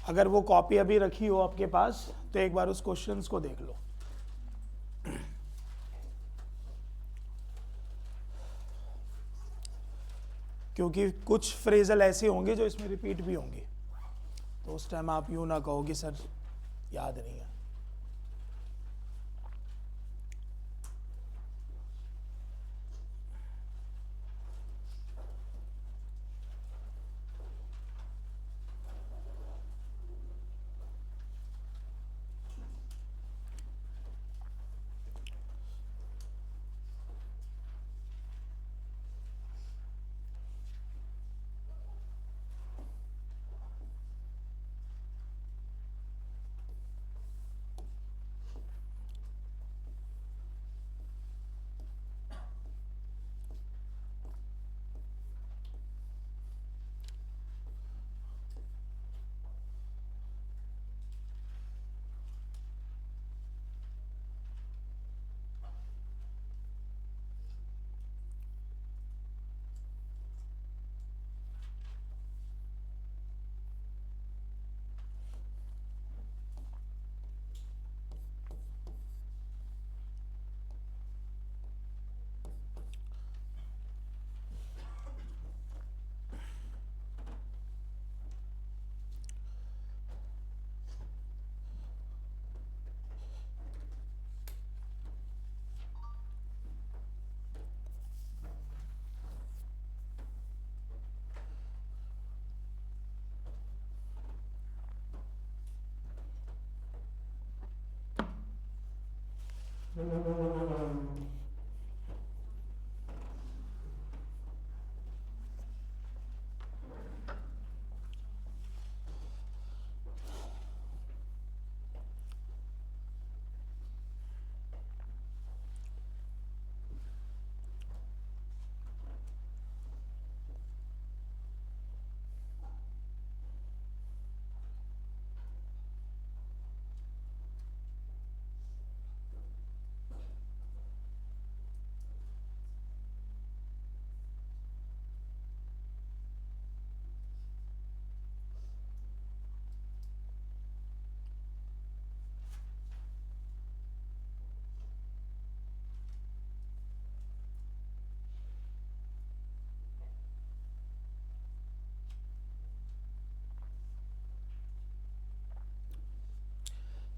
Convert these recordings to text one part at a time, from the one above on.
अगर वो कॉपी अभी रखी हो आपके पास तो एक बार उस क्वेश्चंस को देख लो। क्योंकि कुछ फ्रेजल ऐसे होंगे जो इसमें रिपीट भी होंगे, तो उस टाइम आप यूं ना कहोगे सर याद नहीं है।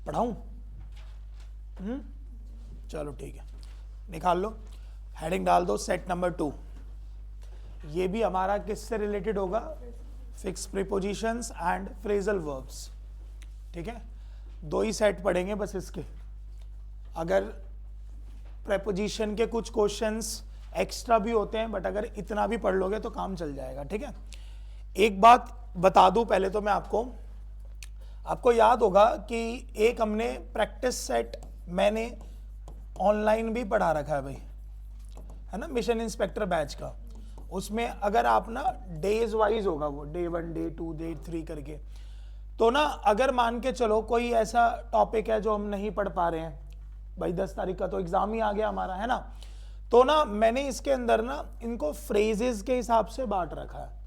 पढ़ाऊं? चलो ठीक है, निकाल लो, हेडिंग डाल दो सेट नंबर 2। ये भी हमारा किससे रिलेटेड होगा? Fix prepositions and phrasal verbs. ठीक है, 2 ही सेट पढ़ेंगे बस इसके। अगर प्रेपोजिशन के कुछ क्वेश्चंस एक्स्ट्रा भी होते हैं, बट अगर इतना भी पढ़ लोगे तो काम चल जाएगा। ठीक है, एक बात बता दूं पहले तो मैं आपको याद होगा कि एक हमने प्रैक्टिस सेट मैंने ऑनलाइन भी पढ़ा रखा है भाई, है ना, मिशन इंस्पेक्टर बैच का। उसमें अगर आप ना डेज वाइज होगा वो, डे 1 डे 2 डे 3 करके, तो ना अगर मान के चलो कोई ऐसा टॉपिक है जो हम नहीं पढ़ पा रहे हैं, भाई 10 तारीख का तो एग्जाम ही आ गया हमारा, है ना, तो ना मैंने इसके अंदर ना इनको फ्रेजेस के हिसाब से बांट रखा है।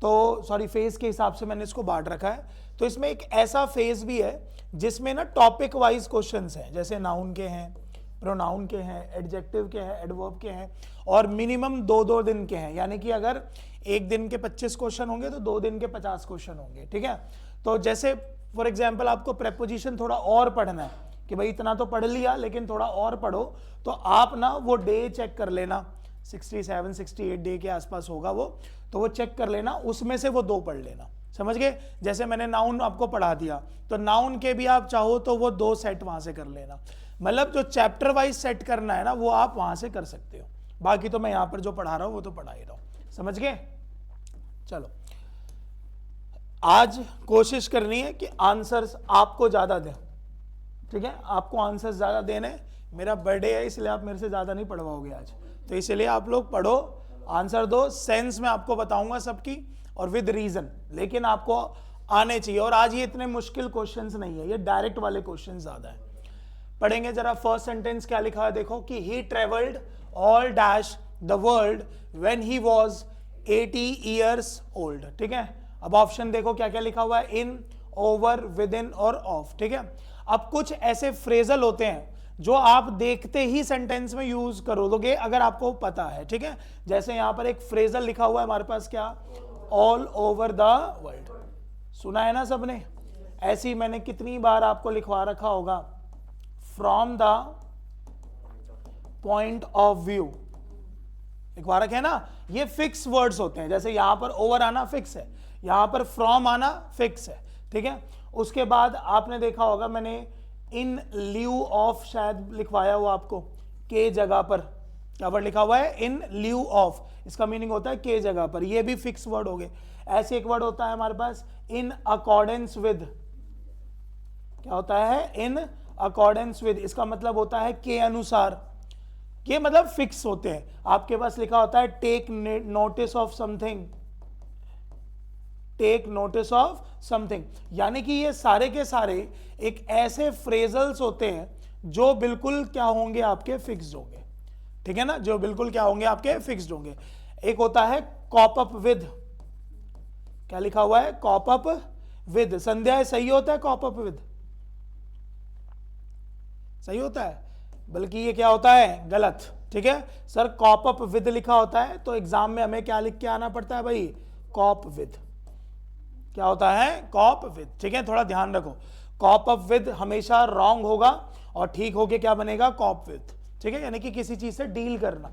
तो सॉरी, फेज के हिसाब से मैंने इसको बांट रखा है। तो इसमें एक ऐसा फेज भी है जिसमें ना टॉपिक वाइज क्वेश्चंस हैं, जैसे नाउन के हैं, प्रोनाउन के हैं, एडजेक्टिव के हैं, एडवर्ब के हैं, और मिनिमम 2-2 दिन के हैं। यानी कि अगर एक दिन के 25 क्वेश्चन होंगे तो 2 दिन के 50 क्वेश्चन होंगे। ठीक है, तो जैसे फॉर एग्जाम्पल आपको प्रेपोजिशन थोड़ा और पढ़ना है कि भाई इतना तो पढ़ लिया लेकिन थोड़ा और पढ़ो, तो आप ना वो डे चेक कर लेना, 67-68 डे के आसपास होगा वो, तो वो चेक कर लेना, उसमें से वो 2 पढ़ लेना। समझ गए? जैसे मैंने नाउन आपको पढ़ा दिया, तो नाउन के भी आप चाहो तो वो 2 सेट वहां से कर लेना। मतलब जो चैप्टर वाइज सेट करना है ना वो आप वहां से कर सकते हो, बाकी तो मैं यहां पर जो पढ़ा रहा हूं वो तो पढ़ा ही रहा हूं। समझ गए? चलो, आज कोशिश करनी है कि आंसर्स आपको ज्यादा दें। ठीक है, आपको आंसर्स ज्यादा देने, मेरा बर्थडे है इसलिए आप मेरे से ज्यादा नहीं पढ़वाओगे आज, तो इसलिए आप लोग पढ़ो, आंसर दो, सेंस में आपको बताऊंगा सबकी और विद रीजन, लेकिन आपको आने चाहिए। और आज ये इतने मुश्किल क्वेश्चंस नहीं है, ये डायरेक्ट वाले क्वेश्चन ज्यादा है। पढ़ेंगे जरा, फर्स्ट सेंटेंस क्या लिखा है देखो, कि he travelled all dash the world when he was 80 years old. ठीक है, अब ऑप्शन देखो क्या क्या लिखा हुआ है, इन, ओवर, विद इन और ऑफ, ठीक है। अब कुछ ऐसे फ्रेजल होते हैं जो आप देखते ही सेंटेंस में यूज करोगे अगर आपको पता है, ठीक है। जैसे यहां पर एक फ्रेजल लिखा हुआ है हमारे पास, क्या, ऑल ओवर द वर्ल्ड, सुना है ना सबने। ऐसी मैंने कितनी बार आपको लिखवा रखा होगा, from the point of view, लिखवा रखे है ना। ये फिक्स वर्ड्स होते हैं, जैसे यहां पर ओवर आना फिक्स है, यहां पर फ्रॉम आना फिक्स है, ठीक है। उसके बाद आपने देखा होगा मैंने इन ल्यू ऑफ शायद लिखवाया हुआ आपको, के जगह पर क्या वर्ड लिखा हुआ है, इन ल्यू ऑफ, इसका मीनिंग होता है के जगह पर, ये भी फिक्स वर्ड हो गए। ऐसे एक वर्ड होता है हमारे पास इन अकॉर्डेंस विद, क्या होता है, इन अकॉर्डेंस विद, इसका मतलब होता है के अनुसार, ये मतलब फिक्स होते हैं। आपके पास लिखा होता है take notice of something, take notice of something, यानी कि ये सारे के सारे एक ऐसे फ्रेजल्स होते हैं जो बिल्कुल क्या होंगे, आपके फिक्स्ड होंगे, ठीक है ना, जो बिल्कुल क्या होंगे, आपके फिक्स्ड होंगे। एक होता है कॉप अप विद, क्या लिखा हुआ है, कॉप अप विद, संध्या सही होता है कॉप अप विद, सही होता है, बल्कि ये क्या होता है, गलत, ठीक है। सर कॉप अप विद लिखा होता है तो एग्जाम में हमें क्या लिख के आना पड़ता है भाई, कॉप विद, क्या होता है, कॉप विद, ठीक है, थोड़ा ध्यान रखो। कॉप अप विद हमेशा रॉन्ग होगा और ठीक होके क्या बनेगा, कॉप विद, ठीक है, यानी कि किसी चीज से डील करना,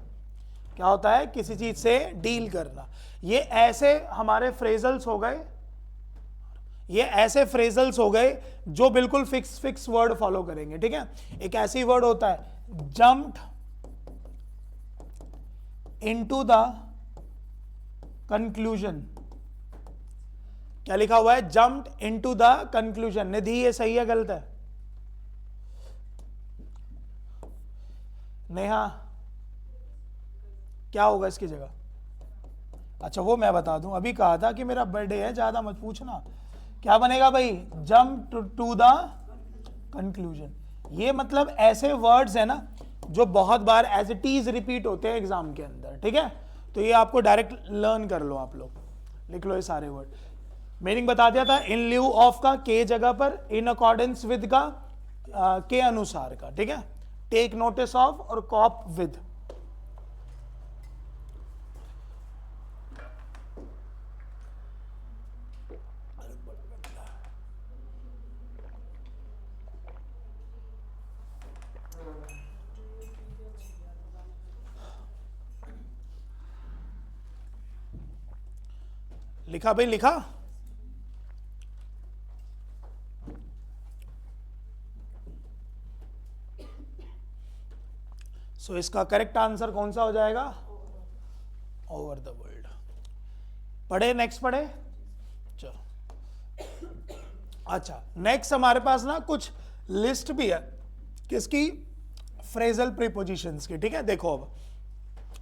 क्या होता है, किसी चीज से डील करना। ये ऐसे हमारे फ्रेजल्स हो गए, ये ऐसे फ्रेजल्स हो गए जो बिल्कुल फिक्स वर्ड फॉलो करेंगे, ठीक है। एक ऐसी वर्ड होता है जम्प्ड इनटू द कंक्लूजन, क्या लिखा हुआ है, जम्प्ड इनटू द कंक्लूजन। निधि ये सही है गलत है, नेहा क्या होगा इसकी जगह, अच्छा वो मैं बता दूं, अभी कहा था कि मेरा बर्थडे है, ज्यादा मत पूछना। क्या बनेगा भाई, जंप टू द कंक्लूजन। ये मतलब ऐसे वर्ड्स है ना जो बहुत बार एज इट इज रिपीट होते हैं एग्जाम के अंदर, ठीक है। तो ये आपको डायरेक्ट लर्न कर लो, आप लोग लिख लो ये सारे वर्ड। मीनिंग बता दिया था, इन ल्यू ऑफ का के जगह पर, इन अकॉर्डेंस विद का के अनुसार का, ठीक है, टेक नोटिस ऑफ और कॉप विद। लिखा भाई, लिखा, सो इसका करेक्ट आंसर कौन सा हो जाएगा, ओवर द वर्ल्ड। पढ़े, नेक्स्ट पढ़े, चलो। अच्छा नेक्स्ट हमारे पास ना कुछ लिस्ट भी है किसकी, फ्रेजल प्रीपोजिशंस की, ठीक है। देखो अब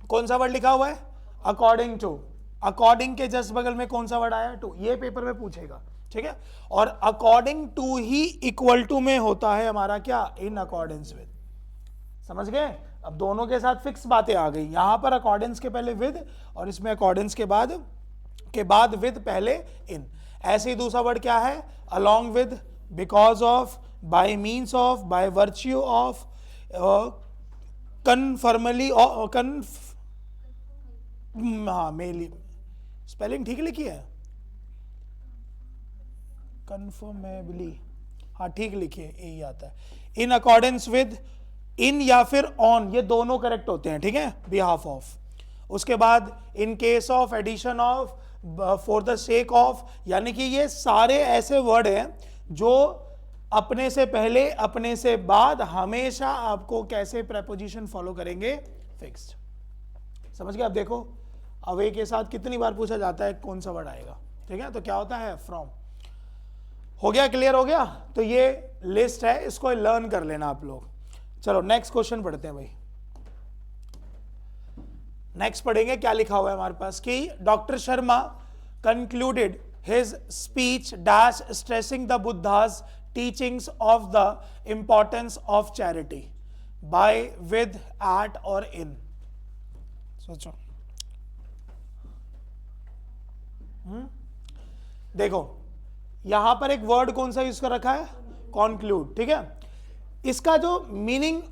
कौन सा वर्ड लिखा हुआ है, अकॉर्डिंग टू, अकॉर्डिंग के जस्ट बगल में कौन सा वर्ड आया, टू, ये पेपर में पूछेगा, ठीक है। और अकॉर्डिंग टू ही इक्वल टू में होता है हमारा क्या, इन अकॉर्डेंस विद, समझ गए। अब दोनों के साथ फिक्स बातें आ गई, यहां पर अकॉर्डेंस के पहले विद और इसमें अकॉर्डेंस के बाद विद पहले इन। ऐसे ही दूसरा वर्ड क्या है, along with, because of, bye means of, by virtue of, confirmly, हाँ मेनली, स्पेलिंग ठीक लिखी है, कन्फर्मेबली, हाँ ठीक लिखी है, यही आता है। इन अकॉर्डेंस विद, इन या फिर ऑन, ये दोनों करेक्ट होते हैं, ठीक है, बिहाफ ऑफ। उसके बाद in case of, addition of, for the sake of, यानी कि ये सारे ऐसे वर्ड हैं जो अपने से पहले अपने से बाद हमेशा आपको कैसे प्रेपोजिशन फॉलो करेंगे, फिक्स्ड। समझ गए। अब देखो अवे के साथ कितनी बार पूछा जाता है कौन सा वर्ड आएगा, ठीक है, तो क्या होता है, फ्रॉम। हो गया, क्लियर हो गया। तो ये लिस्ट है, इसको लर्न कर लेना आप लोग। चलो नेक्स्ट क्वेश्चन पढ़ते हैं भाई। नेक्स्ट पढ़ेंगे, क्या लिखा हुआ है हमारे पास कि doctor Sharma concluded his speech dash stressing the Buddha's teachings of the importance of charity by, with, at और इन। सोचो, देखो यहां पर एक वर्ड कौन सा यूज कर रखा है, कॉन्क्लूड, ठीक है। इसका जो मीनिंग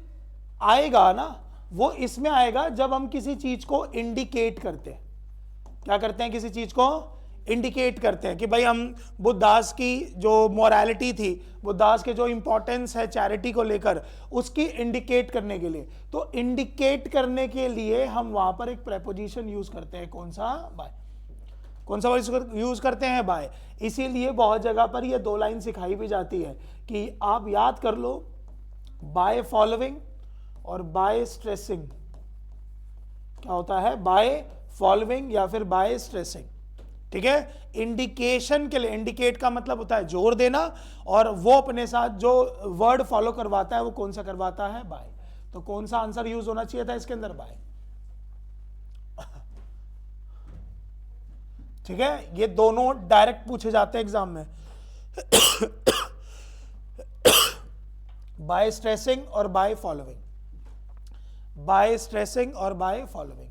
आएगा ना वो इसमें आएगा जब हम किसी चीज को इंडिकेट करते हैं। क्या करते हैं, किसी चीज को इंडिकेट करते हैं कि भाई हम बुद्धदास की जो मोरालिटी थी, बुद्धदास के जो इंपॉर्टेंस है चैरिटी को लेकर, उसकी इंडिकेट करने के लिए। तो इंडिकेट करने के लिए हम वहां पर एक प्रेपोजिशन यूज करते हैं, कौन सा, बाय। कौन सा वर्ड यूज करते हैं, बाय। इसीलिए बहुत जगह पर ये दो लाइन सिखाई भी जाती है कि आप याद कर लो, बाय फॉलोइंग और बाय स्ट्रेसिंग। क्या होता है, बाय फॉलोइंग या फिर बाय स्ट्रेसिंग, ठीक है। इंडिकेशन के लिए, इंडिकेट का मतलब होता है जोर देना, और वो अपने साथ जो वर्ड फॉलो करवाता है वो कौन सा करवाता है, बाय। तो कौन सा आंसर यूज होना चाहिए था इसके अंदर, बाय, ठीक है। ये दोनों डायरेक्ट पूछे जाते हैं एग्जाम में, बाय स्ट्रेसिंग और बाय फॉलोइंग, बाय स्ट्रेसिंग और बाय फॉलोइंग,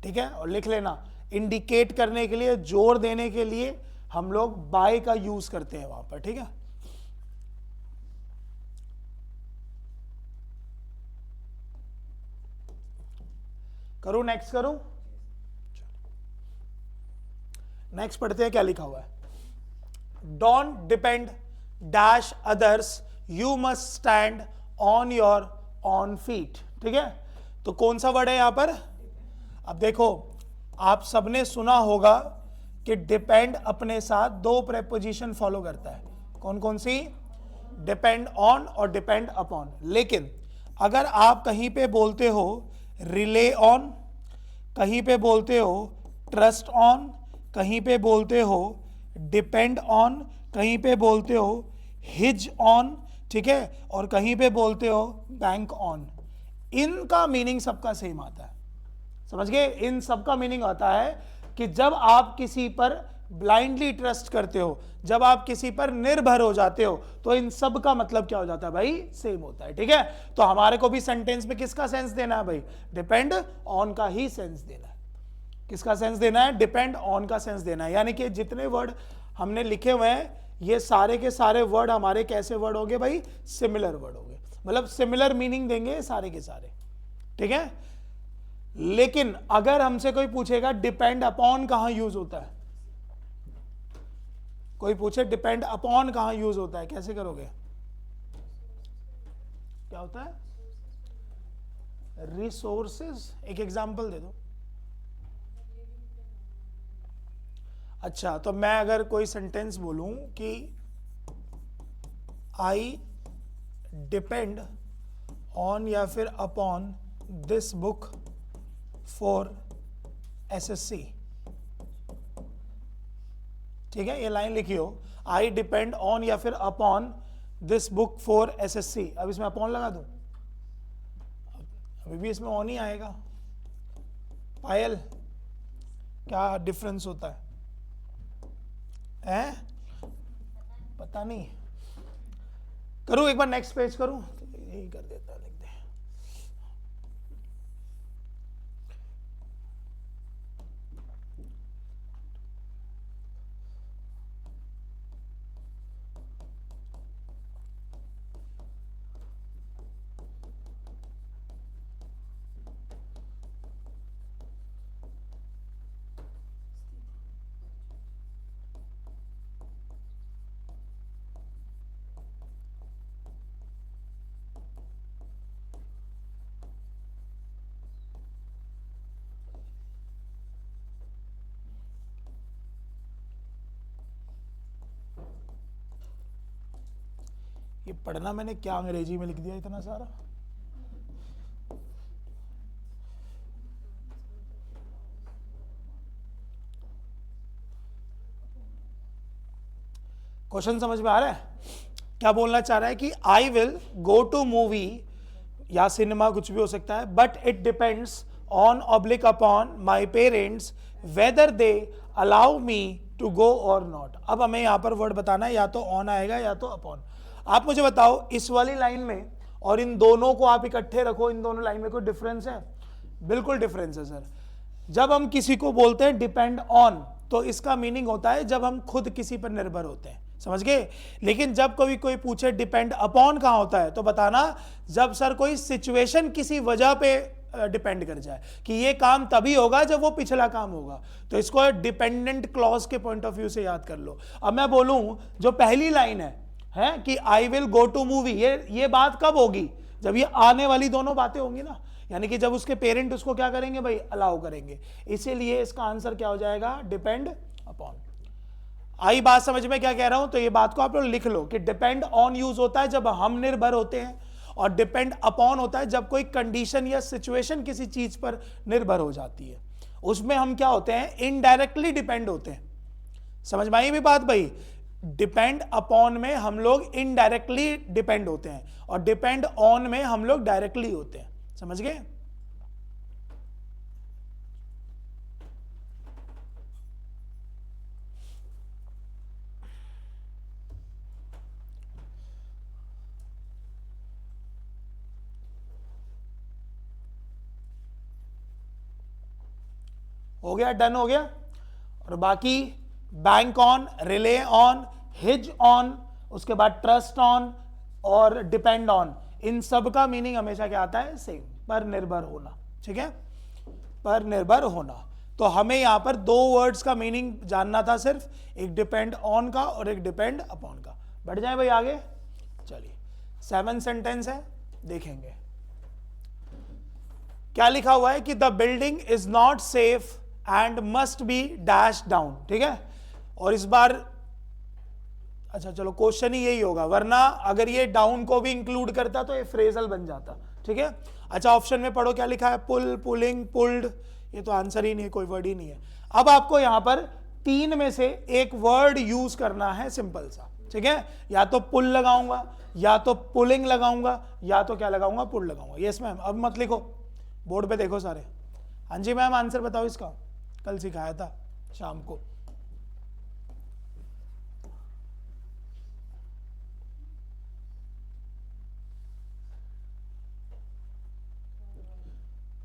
ठीक है। और लिख लेना, इंडिकेट करने के लिए, जोर देने के लिए हम लोग बाय का यूज करते हैं वहां पर, ठीक है। करूं, नेक्स्ट करूं, नेक्स्ट पढ़ते हैं क्या लिखा हुआ है। Don't depend dash others, you must stand on your on feet, ठीक है। तो कौन सा वर्ड है यहां पर, अब देखो आप सबने सुना होगा कि डिपेंड अपने साथ दो प्रेपोजिशन फॉलो करता है, कौन कौन सी, डिपेंड ऑन और डिपेंड अपॉन। लेकिन अगर आप कहीं पे बोलते हो रिले ऑन, कहीं पे बोलते हो ट्रस्ट ऑन, कहीं पे बोलते हो डिपेंड ऑन, कहीं पे बोलते हो हिज ऑन, ठीक है, और कहीं पे बोलते हो बैंक ऑन, इनका मीनिंग सबका सेम आता है। समझ गए, इन सबका मीनिंग आता है कि जब आप किसी पर ब्लाइंडली ट्रस्ट करते हो, जब आप किसी पर निर्भर हो जाते हो, तो इन सब का मतलब क्या हो जाता है भाई, सेम होता है, ठीक है। तो हमारे को भी सेंटेंस में किसका सेंस देना है भाई, डिपेंड ऑन का ही सेंस देना है। किसका सेंस देना है, डिपेंड ऑन का सेंस देना है। यानी कि जितने वर्ड हमने लिखे हुए हैं ये सारे के सारे वर्ड हमारे कैसे वर्ड हो गए भाई, सिमिलर वर्ड हो गए, मतलब सिमिलर मीनिंग देंगे सारे के सारे, ठीक है। लेकिन अगर हमसे कोई पूछेगा डिपेंड अपॉन कहां यूज होता है, कोई पूछे डिपेंड अपॉन कहां यूज होता है, कैसे करोगे, क्या होता है, रिसोर्सेज। एक एग्जांपल दे दो। अच्छा, तो मैं अगर कोई सेंटेंस बोलूं कि आई डिपेंड ऑन या फिर upon this book for SSC, ठीक है, ये लाइन लिखी हो, आई डिपेंड ऑन या फिर upon this book for SSC. अब इसमें अपॉन लगा दूं, अभी भी इसमें ऑन ही आएगा। पायल, क्या डिफरेंस होता है, पता नहीं। करूं एक बार नेक्स्ट पेज करूं, तो यही कर देता है, लिख दे। ये पढ़ना मैंने क्या अंग्रेजी में लिख दिया इतना सारा, क्वेश्चन समझ में आ रहा है, क्या बोलना चाह रहा है कि I will go to movie या सिनेमा, कुछ भी हो सकता है, but it depends on oblique upon my parents whether they allow me to go और नॉट। अब हमें यहां पर वर्ड बताना है, या तो ऑन आएगा या तो अपॉन। आप मुझे बताओ इस वाली लाइन में और इन दोनों को आप इकट्ठे रखो, इन दोनों लाइन में कोई डिफरेंस है, बिल्कुल डिफरेंस है सर। जब हम किसी को बोलते हैं डिपेंड ऑन, तो इसका मीनिंग होता है जब हम खुद किसी पर निर्भर होते हैं, समझ गए। लेकिन जब कोई पूछे डिपेंड अपॉन कहाँ होता है, तो बताना जब सर कोई सिचुएशन किसी वजह पे डिपेंड कर जाए कि ये काम तभी होगा जब वो पिछला काम होगा, तो इसको डिपेंडेंट क्लॉज के पॉइंट ऑफ व्यू से याद कर लो। अब मैं बोलूं जो पहली लाइन है कि I will go to movie, ये बात कब होगी, जब ये आने वाली दोनों बातें होंगी ना, यानी कि जब उसके पेरेंट उसको क्या करेंगे भाई, अलाउ करेंगे। इसीलिए इसका आंसर क्या हो जाएगा, डिपेंड अपॉन। आई बात समझ में क्या कह रहा हूं, तो ये बात को आप लोग लिख लो कि डिपेंड ऑन यूज होता है जब हम निर्भर होते हैं, और डिपेंड अपॉन होता है जब कोई कंडीशन या सिचुएशन किसी चीज पर निर्भर हो जाती है। उसमें हम क्या होते हैं, इनडायरेक्टली डिपेंड होते हैं। समझ में आई भी बात भाई, डिपेंड अपॉन में हम लोग इनडायरेक्टली डिपेंड होते हैं, और डिपेंड ऑन में हम लोग डायरेक्टली होते हैं। समझ गए। हो गया, डन हो गया। और बाकी bank on, relay on, his on, उसके बाद ट्रस्ट ऑन और डिपेंड ऑन, इन सब का मीनिंग हमेशा क्या आता है, सेम, पर निर्भर होना। ठीक है, पर निर्भर होना। तो हमें यहां पर दो वर्ड्स का मीनिंग जानना था सिर्फ, एक डिपेंड ऑन का और एक डिपेंड अपॉन का। बढ़ जाए भाई आगे, चलिए 7 सेंटेंस है, देखेंगे क्या लिखा हुआ है कि the building is not safe and must be dash down. ठीक है, और इस बार अच्छा चलो क्वेश्चन ही यही होगा, वरना अगर ये डाउन को भी इंक्लूड करता तो ये फ्रेजल बन जाता। ठीक है, अच्छा ऑप्शन में पढ़ो क्या लिखा है, पुल, पुलिंग, पुल्ड, ये तो आंसर ही नहीं है, कोई वर्ड ही नहीं है। अब आपको यहां पर 3 में से एक वर्ड यूज करना है, सिंपल सा। ठीक है, या तो पुल लगाऊंगा, या तो पुलिंग लगाऊंगा, या तो क्या लगाऊंगा, पुल लगाऊंगा। यस मैम, अब मत लिखो, बोर्ड पे देखो सारे। हाँ जी मैम, आंसर बताओ इसका, कल सिखाया था शाम को।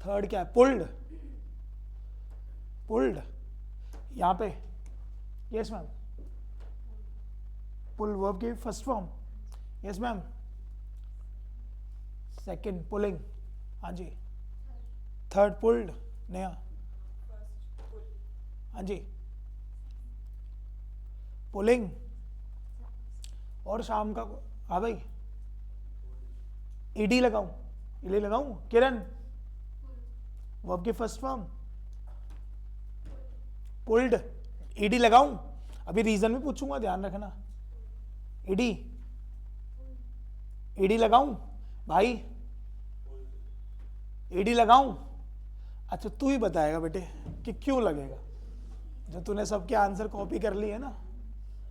थर्ड क्या है, पुल्ड, पुल्ड यहां पे। यस मैम, पुल वर्ब की first form. Yes ma'am, second pulling. हाँ जी, थर्ड पुल्ड। नया, हाँ जी, पुलिंग। और शाम का, हाँ भाई, ईडी लगाऊं, ईडी लगाऊं, किरण, वर्ब की फर्स्ट फॉर्म पुल्ड, ईडी लगाऊं। अभी रीजन भी पूछूंगा, ध्यान रखना। ईडी, ईडी लगाऊं भाई, ईडी लगाऊं। अच्छा तू ही बताएगा बेटे कि क्यों लगेगा, जो तूने सबके आंसर कॉपी कर लिए है ना,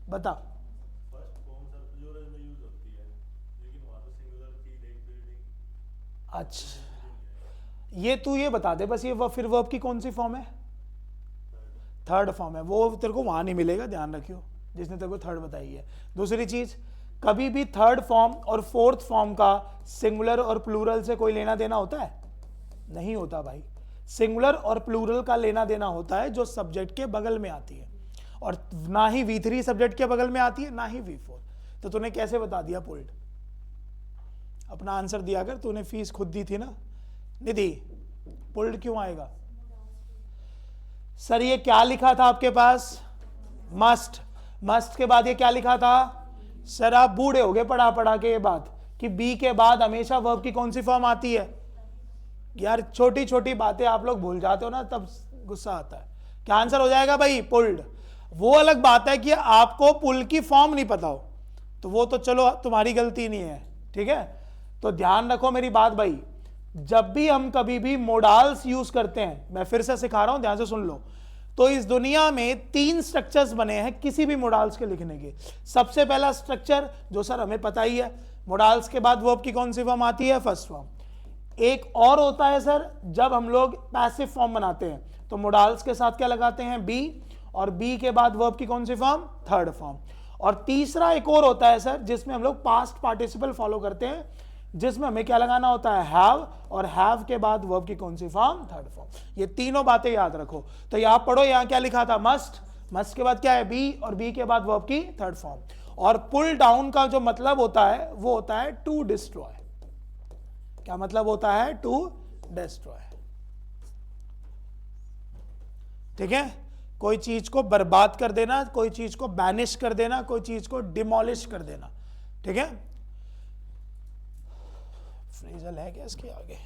बता। फर्स्ट फॉर्म सर प्लूरल में यूज होती है, लेकिन वहां तो सिंगुलर थी, एक बिल्डिंग। अच्छा ये तू ये बता दे बस, ये फिर वर्ब की कौन सी फॉर्म है, थर्ड फॉर्म है। वो तेरे को वहां नहीं मिलेगा, ध्यान रखियो, जिसने तेरे को थर्ड बताई है। दूसरी चीज, कभी भी थर्ड फॉर्म और फोर्थ फॉर्म का सिंगुलर और प्लूरल से कोई लेना देना होता है, नहीं होता भाई। सिंगुलर और प्लूरल का लेना देना होता है जो सब्जेक्ट के बगल में आती है, और ना ही V3 सब्जेक्ट के बगल में आती है, ना ही V4। तो तूने कैसे बता दिया पुल्ड, अपना आंसर दिया कर, तूने फीस खुद दी थी ना, निधि। पुल्ड क्यों आएगा सर, ये क्या लिखा था आपके पास, मस्ट, मस्ट के बाद ये क्या लिखा था सर, आप बूढ़े हो गए पढ़ा पढ़ा के ये बात कि बी के बाद हमेशा वर्ब की कौन सी फॉर्म आती है। यार छोटी छोटी बातें आप लोग भूल जाते हो ना, तब गुस्सा आता है। क्या आंसर हो जाएगा भाई, पुल्ड। वो अलग बात है कि आपको पुल की फॉर्म नहीं पता हो, तो वो तो चलो तुम्हारी गलती नहीं है। ठीक है, तो ध्यान रखो मेरी बात भाई, जब भी हम कभी भी मोडाल्स यूज करते हैं, मैं फिर से सिखा रहा हूं, ध्यान से सुन लो। तो इस दुनिया में 3 स्ट्रक्चर्स बने हैं किसी भी मोडाल्स के लिखने के। सबसे पहला स्ट्रक्चर जो सर हमें पता ही है, मोडाल्स के बाद वर्ब की कौन सी फॉर्म आती है, फर्स्ट फॉर्म। एक और होता है सर, जब हम लोग पैसिव फॉर्म बनाते हैं तो मोडाल्स के साथ क्या लगाते हैं, बी, और बी के बाद वर्ब की कौन सी फॉर्म, थर्ड फॉर्म। और तीसरा एक और होता है सर, जिसमें हम लोग पास्ट पार्टिसिपल फॉलो करते हैं, जिसमें हमें क्या लगाना होता है, हैव, और हैव के बाद वर्ब की कौन सी फॉर्म, थर्ड फॉर्म। ये तीनों बातें याद रखो। तो यहां पढ़ो, यहां क्या लिखा था, मस्ट, मस्ट के बाद क्या है बी, और बी के बाद वर्ब की थर्ड फॉर्म। और पुल डाउन का जो मतलब होता है वो होता है टू डिस्ट्रॉय। क्या मतलब होता है? To destroy. ठीक है, कोई चीज को बर्बाद कर देना, कोई चीज को बैनिश कर देना, कोई चीज को डिमोलिश कर देना। ठीक है, फ्रेजल है क्या इसके आगे?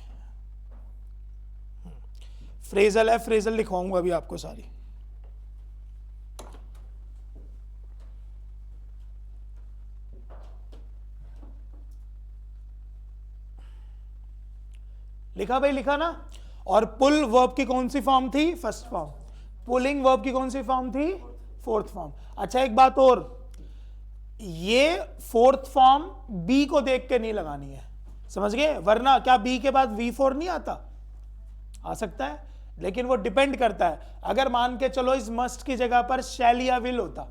फ्रेजल है, फ्रेजल लिखवाऊंगा अभी आपको सारी। लिखा भाई, लिखा ना? और पुल वर्ब की कौन सी फॉर्म थी? First form. पुलिंग वर्ब की कौन सी फॉर्म थी? Fourth form. अच्छा एक बात और, ये फोर्थ फॉर्म बी को देख के नहीं लगानी है, समझ गए? वरना क्या बी के बाद V4 नहीं आता? आ सकता है, लेकिन वो डिपेंड करता है। अगर मान के चलो इस मस्ट की जगह पर शैल या विल होता,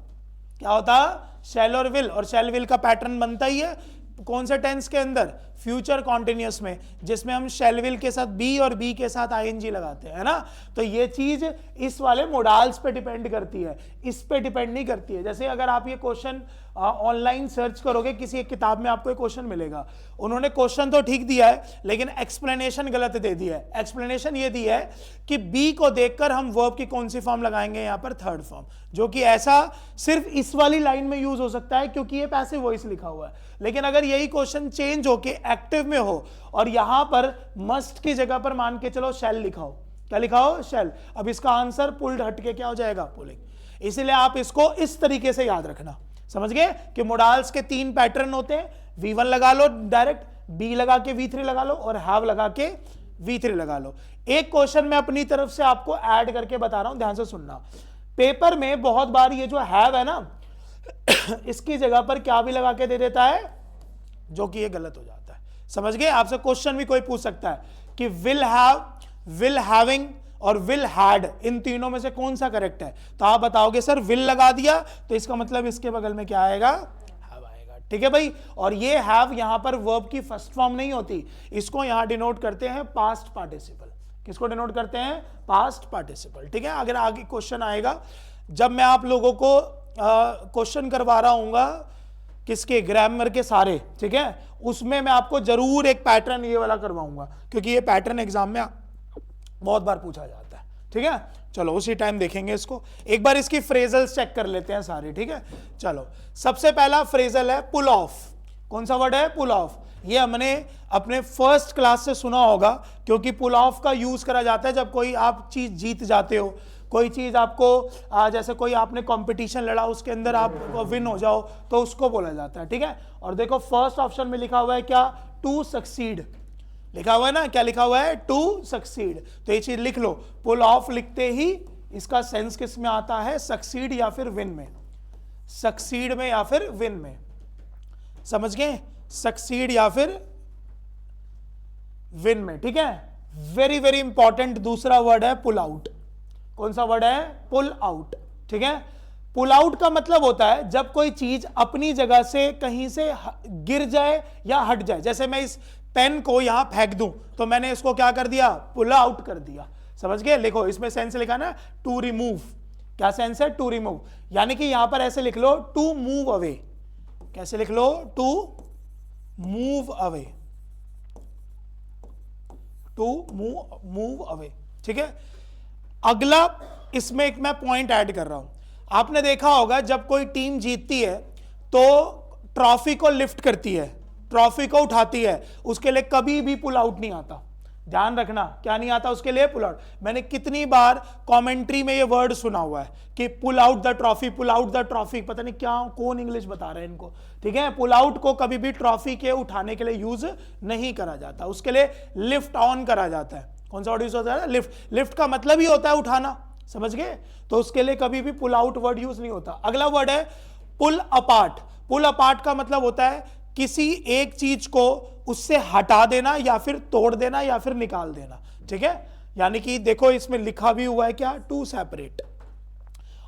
क्या होता? शैल और विल। और शैल विल का पैटर्न बनता ही है कौन से टेंस के अंदर? फ्यूचर कॉन्टिन्यूअस में, जिसमें हम शैल विल के साथ बी और बी के साथ आईएनजी लगाते हैं, है ना? तो ये चीज इस वाले मोडाल्स पे डिपेंड करती है, इस पे डिपेंड नहीं करती है। जैसे अगर आप ये क्वेश्चन ऑनलाइन सर्च करोगे, किसी एक किताब में आपको एक क्वेश्चन मिलेगा, उन्होंने क्वेश्चन तो ठीक दिया है लेकिन एक्सप्लेनेशन गलत दे दिया है। एक्सप्लेनेशन ये दी है कि बी को देखकर हम वर्ब की कौन सी फॉर्म लगाएंगे? यहां पर थर्ड फॉर्म, जो कि ऐसा सिर्फ इस वाली लाइन में यूज हो सकता है क्योंकि ये पैसिव वॉइस लिखा हुआ है। लेकिन अगर यही क्वेश्चन चेंज होके एक्टिव में हो और यहां पर मस्ट की जगह पर मान के चलो शैल लिखा हो, क्या लिखा हो? शैल। अब इसका आंसर पुल्ड हटके क्या हो जाएगा? पुलिंग। इसलिए आप इसको इस तरीके से याद रखना, समझ गए? कि मोडाल्स के 3 पैटर्न होते हैं, V1 लगा लो डायरेक्ट, B लगा के V3 लगा लो, और हैव लगा के V3 लगा लो। एक क्वेश्चन मैं अपनी तरफ से आपको ऐड करके बता रहा हूं, ध्यान से सुनना। पेपर में बहुत बार ये जो हैव है ना इसकी जगह पर क्या भी लगा के दे देता है, जो कि ये गलत हो जाता है, समझ गए? आपसे क्वेश्चन भी कोई पूछ सकता है कि विल हैव, विल हैविंग और विल हैड, इन तीनों में से कौन सा करेक्ट है? तो आप बताओगे सर विल लगा दिया, तो इसका मतलब इसके बगल में क्या आएगा? हैव आएगा। ठीक है भाई। और ये हैव यहां पर वर्ब की फर्स्ट फॉर्म नहीं होती, इसको यहां डिनोट करते हैं पास्ट पार्टिसिपल। किसको डिनोट करते हैं? Past participle. ठीक है, अगर आगे क्वेश्चन आएगा, जब मैं आप लोगों को क्वेश्चन करवा रहा हूंगा किसके, ग्रामर के सारे, ठीक है, उसमें मैं आपको जरूर एक पैटर्न ये वाला करवाऊंगा, क्योंकि ये पैटर्न एग्जाम में बहुत बार पूछा जाता है। ठीक है, चलो उसी टाइम देखेंगे इसको। एक बार इसकी फ्रेजल्स चेक कर लेते हैं सारे। ठीक है, चलो सबसे पहला फ्रेजल है पुल ऑफ। कौन सा वर्ड है? पुल ऑफ। ये हमने अपने फर्स्ट क्लास से सुना होगा, क्योंकि पुल ऑफ का यूज करा जाता है जब कोई आप चीज जीत जाते हो, कोई चीज आपको जैसे कोई आपने कंपटीशन लड़ा उसके अंदर आप विन हो जाओ, तो उसको बोला जाता है। ठीक है, और देखो फर्स्ट ऑप्शन में लिखा हुआ है क्या? टू सक्सीड लिखा हुआ है ना? क्या लिखा हुआ है? To succeed. तो ये चीज लिख लो, पुल ऑफ लिखते ही इसका सेंस किस में आता है? सक्सीड या फिर विन में, सक्सीड में या फिर विन में, समझ गए? सक्सीड या फिर विन में। ठीक है, वेरी वेरी इंपॉर्टेंट दूसरा वर्ड है पुल आउट। कौन सा वर्ड है? Pull out. ठीक है, पुल आउट का मतलब होता है जब कोई चीज अपनी जगह से कहीं से गिर जाए या हट जाए। जैसे मैं इस पेन को यहां फेंक दूं तो मैंने इसको क्या कर दिया? पुल आउट कर दिया, समझ गए? लिखो, इसमें सेंस लिखा ना टू रिमूव। क्या सेंस है? To remove. यानी कि यहां पर ऐसे लिख लो टू मूव अवे। कैसे लिख लो? To move away, to move away. ठीक है, अगला इसमें एक मैं पॉइंट ऐड कर रहा हूं। आपने देखा होगा जब कोई टीम जीतती है तो ट्रॉफी को लिफ्ट करती है, ट्रॉफी को उठाती है, उसके लिए कभी भी पुल आउट नहीं आता। ध्यान रखना, क्या नहीं आता उसके लिए? Pull out. मैंने कितनी बार कमेंट्री में ये वर्ड सुना हुआ है कि pull out the trophy, pull out the trophy. पता नहीं क्या, कौन इंग्लिश बता रहे हैं इनको। ठीक है, पुल आउट को कभी भी ट्रॉफी के उठाने के लिए यूज नहीं करा जाता, उसके लिए लिफ्ट ऑन करा जाता है। कौन सा वर्ड यूज होता है? लिफ्ट। लिफ्ट का मतलब ही होता है उठाना, समझ गए? तो उसके लिए कभी भी पुल आउट वर्ड यूज नहीं होता। अगला वर्ड है पुल अपार्ट। पुल अपार्ट का मतलब होता है किसी एक चीज को उससे हटा देना या फिर तोड़ देना या फिर निकाल देना। ठीक है, यानी कि देखो इसमें लिखा भी हुआ है क्या? To separate.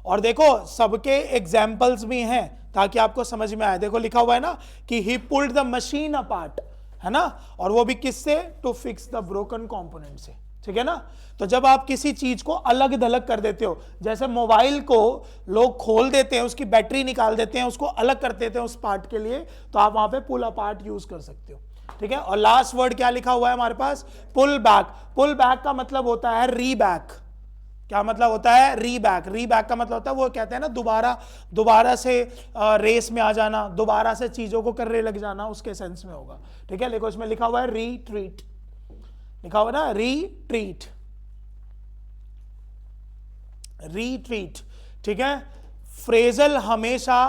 और देखो सबके एग्जाम्पल्स भी हैं ताकि आपको समझ में आए। देखो लिखा हुआ है ना कि he pulled the machine apart, है ना? और वो भी किससे? To fix the broken component से। ठीक है ना। तो जब आप किसी चीज को अलग थलग कर देते हो, जैसे मोबाइल को लोग खोल देते हैं, उसकी बैटरी निकाल देते हैं, उसको अलग कर देते हैं उस पार्ट के लिए, तो आप वहां पे पुल अपार्ट यूज कर सकते हो, ठीक है। और लास्ट वर्ड क्या लिखा हुआ है हमारे पास, पुल बैक। पुल बैक का मतलब होता है रीबैक। क्या मतलब होता है, रीबैक। रीबैक का मतलब होता है, वो कहते हैं ना दोबारा से रेस में आ जाना, दोबारा से चीजों को करने लग जाना, उसके सेंस में होगा, ठीक है। देखो इसमें लिखा हुआ है रीट्रीट, लिखा हुआ ना रीट्रीट, रीट्रीट, ठीक है। फ्रेजल हमेशा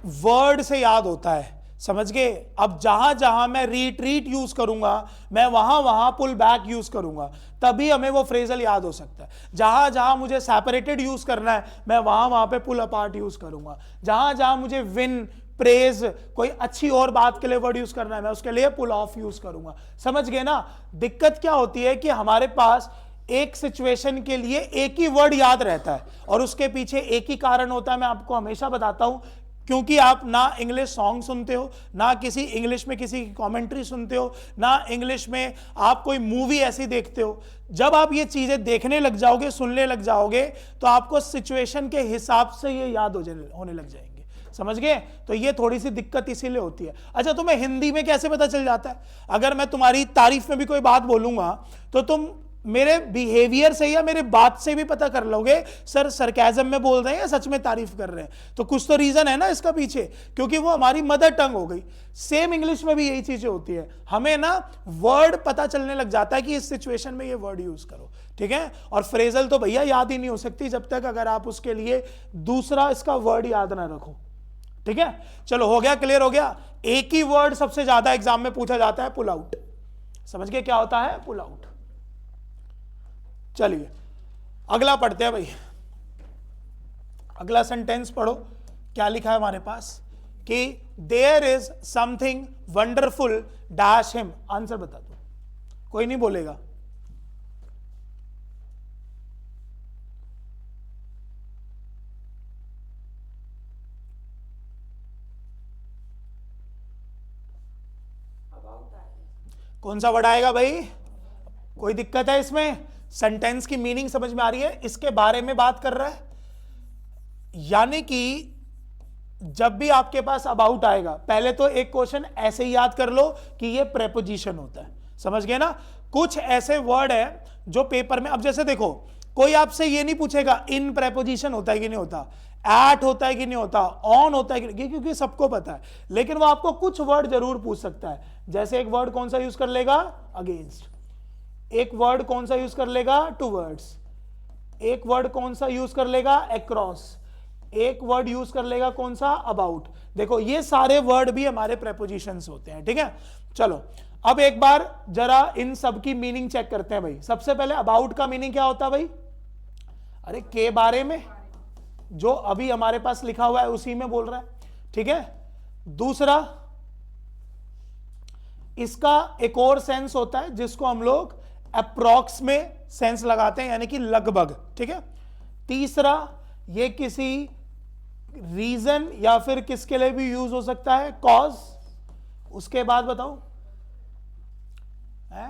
वर्ड से याद होता है, समझ गए। अब जहां जहां मैं रीट्रीट यूज करूंगा, मैं वहां वहां पुल बैक यूज करूंगा, तभी हमें वो फ्रेजल याद हो सकता है। जहां जहां मुझे सेपरेटेड यूज करना है, मैं वहां वहां पे पुल अपार्ट यूज करूंगा। जहां जहां मुझे विन, प्रेज, कोई अच्छी और बात के लिए वर्ड यूज करना है, मैं उसके लिए पुल ऑफ यूज करूंगा। समझ गए ना। दिक्कत क्या होती है कि हमारे पास एक सिचुएशन के लिए एक ही वर्ड याद रहता है और उसके पीछे एक ही कारण होता है। मैं आपको हमेशा बताता हूं, क्योंकि आप ना इंग्लिश सॉन्ग सुनते हो, ना किसी इंग्लिश में किसी की कमेंट्री सुनते हो, ना इंग्लिश में आप कोई मूवी ऐसी देखते हो। जब आप ये चीजें देखने लग जाओगे, सुनने लग जाओगे, तो आपको सिचुएशन के हिसाब से ये याद होने लग जाएंगे, समझ गए। तो ये थोड़ी सी दिक्कत इसीलिए होती है। अच्छा, तुम्हें हिंदी में कैसे पता चल जाता है? अगर मैं तुम्हारी तारीफ में भी कोई बात बोलूंगा, तो तुम मेरे बिहेवियर से या मेरे बात से भी पता कर लोगे सर सरकाज़म में बोल रहे हैं या सच में तारीफ कर रहे हैं। तो कुछ तो रीजन है ना इसका पीछे, क्योंकि वो हमारी मदर टंग हो गई। सेम इंग्लिश में भी यही चीजें होती है, हमें ना वर्ड पता चलने लग जाता है कि इस सिचुएशन में ये वर्ड यूज करो, ठीक है। और फ्रेजल तो भैया याद ही नहीं हो सकती जब तक अगर आप उसके लिए दूसरा इसका वर्ड याद ना रखो, ठीक है। चलो हो गया, क्लियर हो गया। एक ही वर्ड सबसे ज्यादा एग्जाम में पूछा जाता है, पुल आउट। समझ गए क्या होता है पुल आउट। चलिए अगला पढ़ते हैं भाई। अगला सेंटेंस पढ़ो, क्या लिखा है हमारे पास कि there is something wonderful dash him. Answer बता दो, कोई नहीं बोलेगा। कौन सा वर्ड आएगा भाई? कोई दिक्कत है इसमें? सेंटेंस की मीनिंग समझ में आ रही है, इसके बारे में बात कर रहा है। यानी कि जब भी आपके पास अबाउट आएगा, पहले तो एक क्वेश्चन ऐसे ही याद कर लो कि ये प्रेपोजिशन होता है, समझ गए ना। कुछ ऐसे वर्ड है जो पेपर में, अब जैसे देखो, कोई आपसे ये नहीं पूछेगा इन प्रेपोजिशन होता है कि नहीं होता, एट होता है कि नहीं होता, ऑन होता है कि नहीं, क्योंकि सबको पता है। लेकिन वो आपको कुछ वर्ड जरूर पूछ सकता है। जैसे एक वर्ड कौन सा यूज कर लेगा? अगेंस्ट। एक वर्ड कौन सा यूज कर लेगा? टूवर्ड्स। एक वर्ड कौन सा यूज कर लेगा? अक्रॉस। एक वर्ड यूज कर लेगा कौन सा? अबाउट। देखो ये सारे वर्ड भी हमारे प्रेपोजिशंस होते हैं, ठीक है। चलो अब एक बार जरा इन सब की मीनिंग चेक करते हैं भाई। सबसे पहले अबाउट का मीनिंग क्या होता है भाई? अरे के बारे में, जो अभी हमारे पास लिखा हुआ है उसी में बोल रहा है, ठीक है। दूसरा, इसका एक और सेंस होता है जिसको हम लोग अप्रॉक्स में सेंस लगाते हैं, यानी कि लगभग, ठीक है। तीसरा, ये किसी रीजन या फिर किसके लिए भी यूज हो सकता है? कॉज। उसके बाद बताओ है?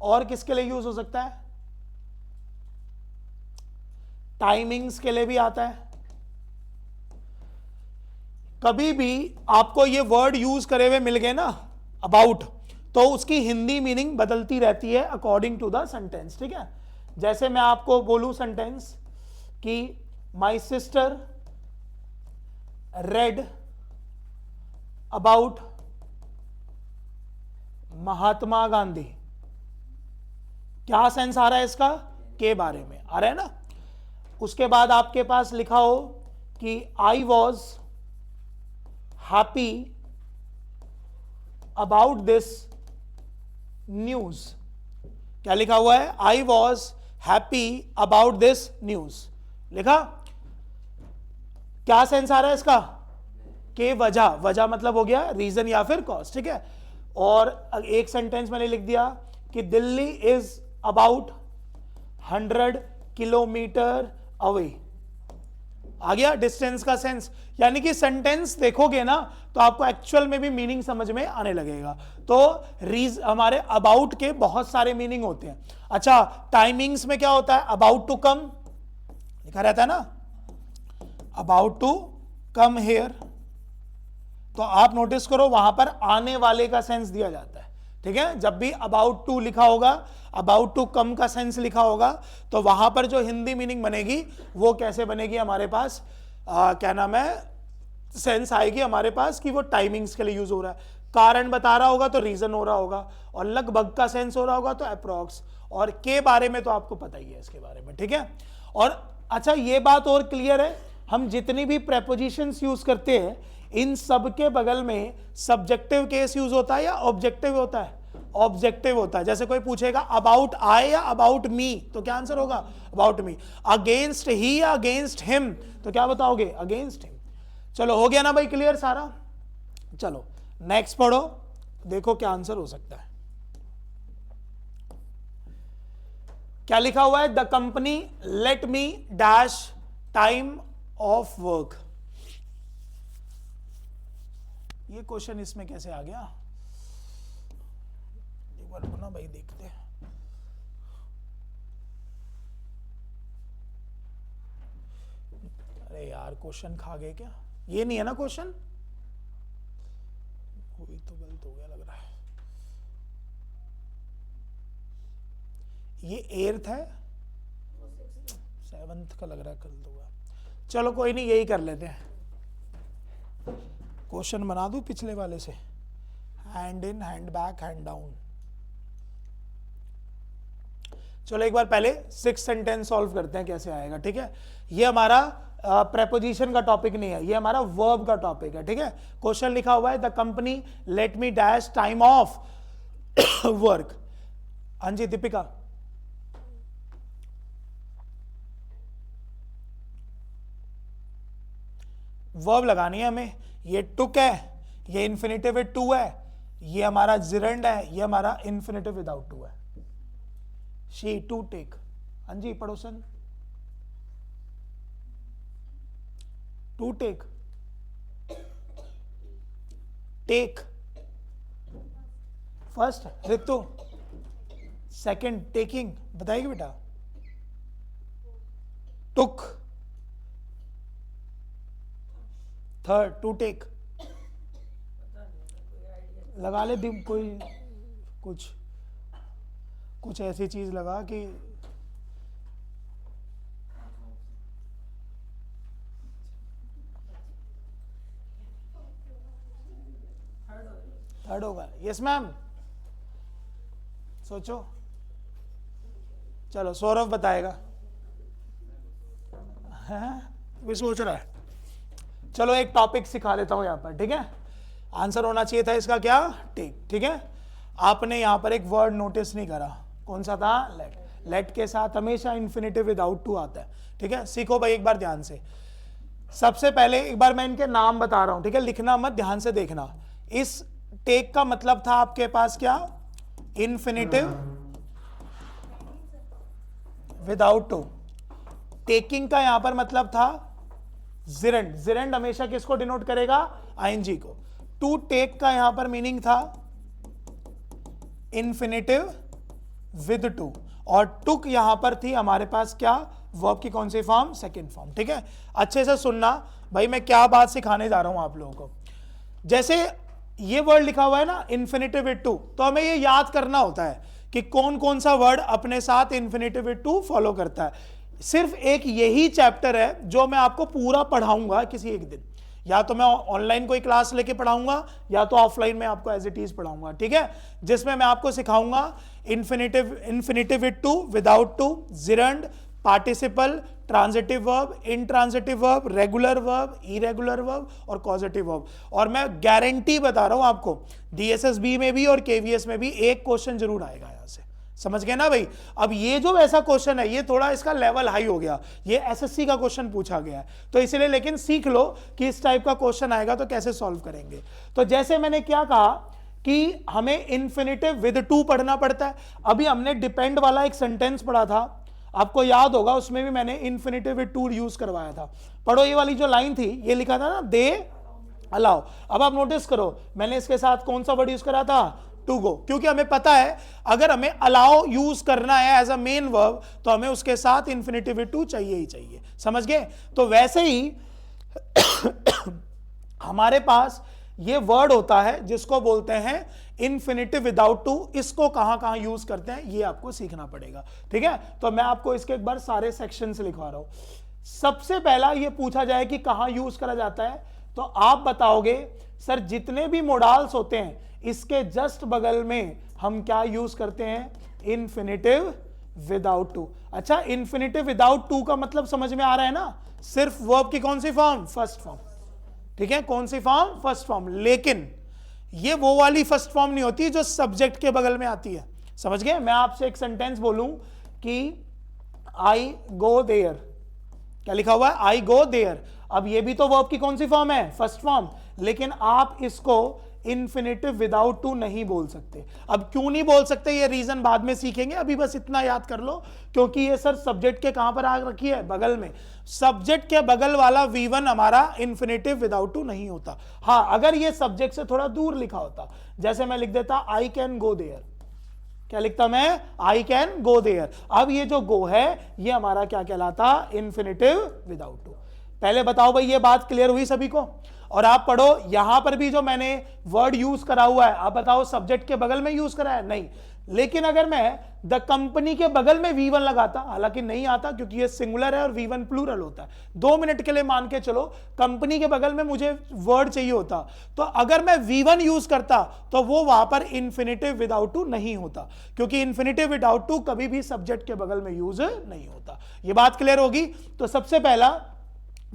और किसके लिए यूज हो सकता है? टाइमिंग्स के लिए भी आता है। कभी भी आपको ये वर्ड यूज करे हुए मिल गए ना अबाउट, तो उसकी हिंदी मीनिंग बदलती रहती है अकॉर्डिंग टू द सेंटेंस, ठीक है। जैसे मैं आपको बोलूं सेंटेंस कि my sister read about Mahatma Gandhi, क्या सेंस आ रहा है इसका? के बारे में आ रहा है ना। उसके बाद आपके पास लिखा हो कि I was happy about this news. क्या लिखा हुआ है? I was happy about this news. लिखा? क्या सेंस आ रहा है इसका? के वजह। वजह मतलब हो गया रीजन या फिर कॉज, ठीक है। और एक सेंटेंस मैंने लिख दिया कि Delhi is about 100 kilometre away. आ गया डिस्टेंस का सेंस, यानी कि सेंटेंस देखोगे ना तो आपको एक्चुअल में भी मीनिंग समझ में आने लगेगा। तो हमारे अबाउट के बहुत सारे मीनिंग होते हैं। अच्छा, टाइमिंग्स में क्या होता है? अबाउट टू कम लिखा रहता है ना, अबाउट टू कम हेयर, तो आप नोटिस करो वहां पर आने वाले का सेंस दिया जाता है। ठीक है, जब भी अबाउट टू लिखा होगा, अबाउट टू कम का सेंस लिखा होगा, तो वहां पर जो हिंदी मीनिंग बनेगी वो कैसे बनेगी हमारे पास, क्या नाम है, सेंस आएगी हमारे पास कि वो टाइमिंग्स के लिए यूज हो रहा है। कारण बता रहा होगा तो रीजन हो रहा होगा, और लगभग का सेंस हो रहा होगा तो अप्रॉक्स, और के बारे में तो आपको पता ही है इसके बारे में। ठीक है, और अच्छा ये बात और क्लियर है, हम जितनी भी प्रेपोजिशंस यूज करते हैं इन सब के बगल में सब्जेक्टिव केस यूज होता है या ऑब्जेक्टिव होता है? ऑब्जेक्टिव होता है। जैसे कोई पूछेगा अबाउट आई या अबाउट मी, तो क्या आंसर होगा? About me. अगेंस्ट ही या अगेंस्ट हिम, तो क्या बताओगे? Against him. चलो हो गया ना भाई क्लियर सारा? चलो नेक्स्ट पढ़ो, देखो क्या आंसर हो सकता है। क्या लिखा हुआ है? The company let me dash time of work. ये क्वेश्चन इसमें कैसे आ गया? एक बार ना भाई देखते हैं। अरे यार क्वेश्चन खा गए क्या? ये नहीं है ना क्वेश्चन? कोई तो गलत हो गया लग रहा है। ये 8th है, 7th का लग रहा है गलत हुआ। चलो कोई नहीं, यही कर लेते हैं। क्वेश्चन बना दूं पिछले वाले से, hand in, hand back, hand down. चलो एक बार पहले 6 सेंटेंस सॉल्व करते हैं कैसे आएगा। ठीक है, ये हमारा प्रेपोजिशन का टॉपिक नहीं है, ये हमारा वर्ब का टॉपिक है। ठीक है, क्वेश्चन लिखा हुआ है the company let me dash time of work. हाँ जी दीपिका, वर्ब लगानी है हमें। ये टुक है, ये इन्फिनेटिव विद टू है, ये हमारा जिरंड है, ये हमारा इन्फिनेटिव विदाउट टू है। She to take. हाँ जी पड़ोसन, to take, take first, Ritu second, taking बताएगी बेटा, टुक थर्ड, टू टेक। लगा ले कोई कुछ ऐसी चीज लगा कि थर्ड होगा। यस मैम, सोचो। चलो सौरभ बताएगा। भी सोच रहा है। चलो एक टॉपिक सिखा देता हूं यहां पर। ठीक है, आंसर होना चाहिए था इसका क्या? टेक। ठीक है, आपने यहां पर एक वर्ड नोटिस नहीं करा, कौन सा था? लेट। लेट के साथ हमेशा इन्फिनेटिव विदाउट टू आता है। ठीक है, सीखो भाई एक बार ध्यान से। सबसे पहले एक बार मैं इनके नाम बता रहा हूं, ठीक है, लिखना मत, ध्यान से देखना। इस टेक का मतलब था आपके पास क्या? Infinitive without to. टेकिंग का यहां पर मतलब था जिरंड। जिरंड हमेशा किसको डिनोट करेगा? आईएनजी को। टू टेक का यहां पर मीनिंग था इन्फिनेटिव विद टू, और टुक यहां पर थी हमारे पास क्या? वर्ब की कौन सी फॉर्म? Second form. ठीक है, अच्छे से सुनना भाई, मैं क्या बात सिखाने जा रहा हूं आप लोगों को। जैसे ये वर्ड लिखा हुआ है ना इन्फिनेटिव विद टू, तो हमें ये याद करना होता है कि कौन कौन सा वर्ड अपने साथ इन्फिनेटिव विद टू फॉलो करता है। सिर्फ एक यही चैप्टर है जो मैं आपको पूरा पढ़ाऊंगा किसी एक दिन, या तो मैं ऑनलाइन कोई क्लास लेके पढ़ाऊंगा या तो ऑफलाइन में आपको एज इट इज पढ़ाऊंगा। ठीक है, जिसमें मैं आपको सिखाऊंगा infinitive with to, without to, gerund, participle, transitive verb, intransitive verb, regular verb, irregular verb और कॉजेटिव वर्ब। और मैं गारंटी बता रहा हूं आपको, डीएसएसबी में भी और केवीएस में भी एक क्वेश्चन जरूर आएगा यहां से। समझ गए ना भाई? अब ये जो ऐसा क्वेश्चन है ये थोड़ा इसका लेवल हाई हो गया, ये एसएससी का क्वेश्चन पूछा गया है, तो इसलिए लेकिन सीख लो कि इस टाइप का क्वेश्चन आएगा तो कैसे सॉल्व करेंगे। तो जैसे मैंने क्या कहा कि हमें इन्फिनेटिव विद टू पढ़ना पड़ता है। अभी हमने डिपेंड वाला एक सेंटेंस पढ़ा था, आपको याद होगा उसमें भी मैंने इन्फिनिटिव विद टू यूज करवाया था। पढ़ो, ये वाली जो लाइन थी, ये लिखा था ना दे अलाउ। अब आप नोटिस करो मैंने इसके साथ कौन सा वर्ड यूज करा था, टू गो, क्योंकि हमें पता है अगर हमें अलाउ यूज करना है एज अ मेन वर्ब तो हमें उसके साथ इन्फिनिटिव विद टू चाहिए ही चाहिए। समझ गए? तो वैसे ही हमारे पास ये वर्ड होता है जिसको बोलते हैं इन्फिनिटिव विदाउट टू। इसको कहां कहां यूज करते हैं ये आपको सीखना पड़ेगा, ठीक है? तो मैं आपको इसके एक बार सारे सेक्शन से लिखवा रहा हूं। सबसे पहला ये पूछा जाए कि कहां यूज करा जाता है, तो आप बताओगे सर जितने भी मोडाल्स होते हैं इसके जस्ट बगल में हम क्या यूज करते हैं, इन्फिनिटिव विदाउट टू। अच्छा, इन्फिनिटिव विदाउट टू का मतलब समझ में आ रहा है ना, सिर्फ वर्ब की कौन सी फॉर्म, फर्स्ट फॉर्म, ठीक है? कौन सी फॉर्म, फर्स्ट फॉर्म। लेकिन ये वो वाली फर्स्ट फॉर्म नहीं होती जो सब्जेक्ट के बगल में आती है। समझ गए? मैं आपसे एक सेंटेंस बोलूं कि आई गो देयर, क्या लिखा हुआ है, आई गो देयर। अब ये भी तो वर्ब की कौन सी फॉर्म है, फर्स्ट फॉर्म, लेकिन आप इसको इन्फिनिटिव विदाउट टू नहीं बोल सकते। अब क्यों नहीं बोल सकते ये रीजन बाद में सीखेंगे, अभी बस इतना याद कर लो, क्योंकि ये सर सब्जेक्ट के कहां पर आ रखी है, बगल में। सब्जेक्ट के बगल वाला V1 हमारा इन्फिनिटिव विदाउट टू नहीं होता। हाँ, अगर ये सब्जेक्ट से थोड़ा दूर लिखा होता, जैसे मैं लिख देता आई कैन गो देयर, क्या लिखता मैं, आई कैन गो देयर। अब ये जो गो है ये हमारा क्या कहलाता, इन्फिनिटिव विदाउट टू। पहले बताओ भाई ये बात क्लियर हुई सभी को? और आप पढ़ो, यहां पर भी जो मैंने वर्ड यूज करा हुआ है, आप बताओ सब्जेक्ट के बगल में यूज करा है, नहीं। लेकिन अगर मैं द कंपनी के बगल में V1 लगाता, हालांकि नहीं आता क्योंकि ये सिंगुलर है और V1 प्लूरल होता है। 2 मिनट के लिए मान के चलो कंपनी के बगल में मुझे वर्ड चाहिए होता, तो अगर मैं V1 यूज करता तो वो वहां पर इन्फिनिटिव विदाउट टू नहीं होता, क्योंकि इन्फिनिटिव विदाउट टू कभी भी सब्जेक्ट के बगल में यूज नहीं होता। ये बात क्लियर होगी? तो सबसे पहला,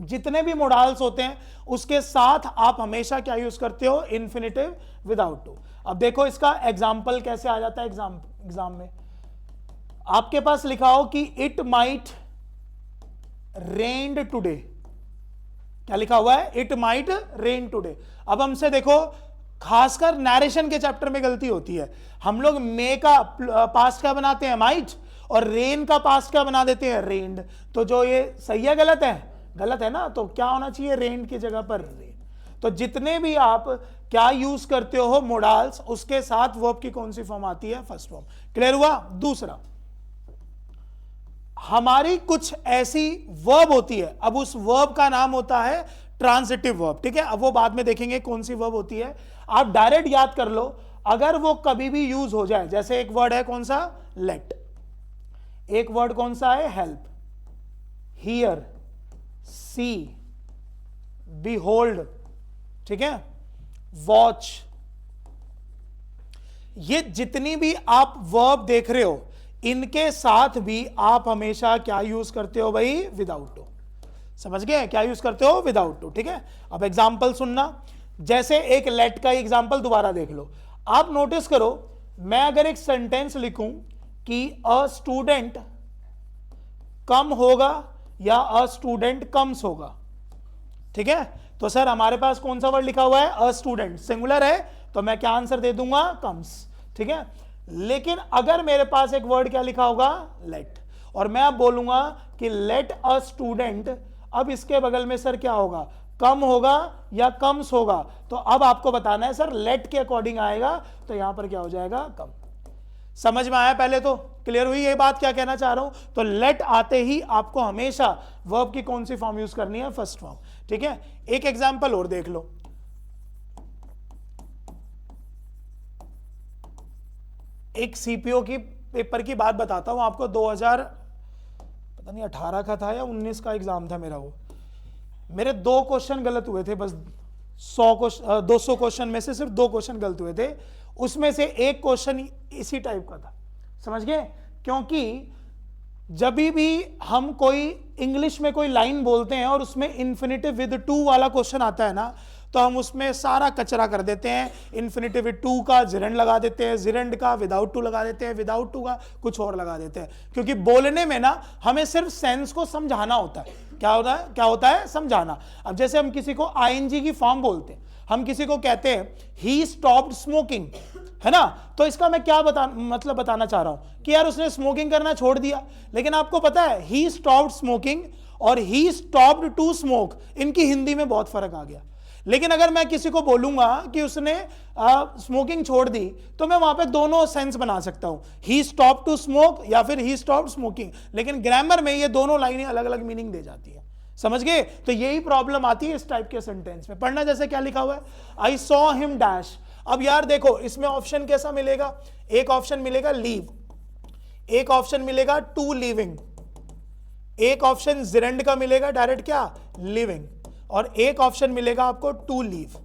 जितने भी मोडाल्स होते हैं उसके साथ आप हमेशा क्या यूज करते हो, इन्फिनिटिव विदाउट टू। अब देखो इसका एग्जाम्पल कैसे आ जाता है एग्जाम में। आपके पास लिखा हो कि इट माइट रेन्ड टुडे, क्या लिखा हुआ है, इट माइट रेन टुडे। अब हमसे देखो खासकर नरेशन के चैप्टर में गलती होती है, हम लोग मे का पास्ट क्या बनाते हैं, माइट, और रेन का पास्ट क्या बना देते हैं, रेन्ड। तो जो ये सही है गलत है, गलत है ना, तो क्या होना चाहिए, रेन की जगह पर रेन। तो जितने भी आप क्या यूज करते हो मोडाल्स, उसके साथ वर्ब की कौन सी फॉर्म आती है, फर्स्ट फॉर्म। क्लियर हुआ? दूसरा, हमारी कुछ ऐसी वर्ब होती है, अब उस वर्ब का नाम होता है ट्रांजिटिव वर्ब, ठीक है? अब वो बाद में देखेंगे कौन सी वर्ब होती है। आप डायरेक्ट याद कर लो, अगर वो कभी भी यूज हो जाए, जैसे एक वर्ड है कौन सा, लेट, एक वर्ड कौन सा है, हेल्प, हियर, सी, behold, ठीक है, वॉच, ये जितनी भी आप वर्ब देख रहे हो इनके साथ भी आप हमेशा क्या यूज करते हो भाई, विदाउट टू। समझ गए? क्या यूज करते हो, विदाउट टू, ठीक है? अब एग्जाम्पल सुनना, जैसे एक लेट का एग्जाम्पल दोबारा देख लो। आप नोटिस करो, मैं अगर एक सेंटेंस लिखूं कि अ स्टूडेंट कम होगा या अ स्टूडेंट कम्स होगा, ठीक है? तो सर हमारे पास कौन सा वर्ड लिखा हुआ है, अ स्टूडेंट, सिंगुलर है, तो मैं क्या आंसर दे दूंगा, कम्स, ठीक है? लेकिन अगर मेरे पास एक वर्ड क्या लिखा होगा, लेट, और मैं अब बोलूंगा कि लेट अ स्टूडेंट, अब इसके बगल में सर क्या होगा, कम होगा या कम्स होगा? तो अब आपको बताना है सर लेट के अकॉर्डिंग आएगा, तो यहां पर क्या हो जाएगा, कम। समझ में आया? पहले तो क्लियर हुई ये बात, क्या कहना चाह रहा हूं? तो लेट आते ही आपको हमेशा वर्ब की कौन सी फॉर्म यूज करनी है, फर्स्ट फॉर्म, ठीक है? एक एग्जांपल और देख लो, एक सीपीओ की पेपर की बात बताता हूं आपको। 2018 का था या 19 का एग्जाम था मेरा, वो मेरे 2 क्वेश्चन गलत हुए थे, बस 200 क्वेश्चन में से सिर्फ 2 क्वेश्चन गलत हुए थे, उसमें से एक क्वेश्चन इसी टाइप का था। समझ गए? क्योंकि जब भी हम कोई इंग्लिश में कोई लाइन बोलते हैं और उसमें इन्फिनिटिव विद टू वाला क्वेश्चन आता है ना, तो हम उसमें सारा कचरा कर देते हैं। इन्फिनिटिव विद टू का जिरेंड लगा देते हैं, जिरेंड का विदाउट टू लगा देते हैं, विदाउट टू का कुछ और लगा देते हैं, क्योंकि बोलने में ना हमें सिर्फ सेंस को समझाना होता है। क्या होता है, समझाना। अब जैसे हम किसी को आईएनजी की फॉर्म बोलते हैं, हम किसी को कहते हैं ही स्टॉप्ड स्मोकिंग, है ना, तो इसका मैं क्या बताना चाह रहा हूं कि यार उसने स्मोकिंग करना छोड़ दिया। लेकिन आपको पता है ही स्टॉप्ड स्मोकिंग और ही स्टॉप्ड टू स्मोक, इनकी हिंदी में बहुत फर्क आ गया। लेकिन अगर मैं किसी को बोलूंगा कि उसने स्मोकिंग छोड़ दी, तो मैं वहां पे दोनों सेंस बना सकता हूं, ही स्टॉप टू स्मोक या फिर ही स्टॉप स्मोकिंग। लेकिन ग्रामर में ये दोनों लाइनें अलग अलग मीनिंग दे जाती है, समझ गए? तो यही प्रॉब्लम आती है इस टाइप के सेंटेंस में। पढ़ना जैसे क्या लिखा हुआ है, आई सॉ हिम डैश। अब यार देखो इसमें ऑप्शन कैसा मिलेगा, एक ऑप्शन मिलेगा लीव, एक ऑप्शन मिलेगा टू लिविंग, एक ऑप्शन जिरेंड का मिलेगा डायरेक्ट क्या लिविंग, और एक ऑप्शन मिलेगा आपको टू लीव।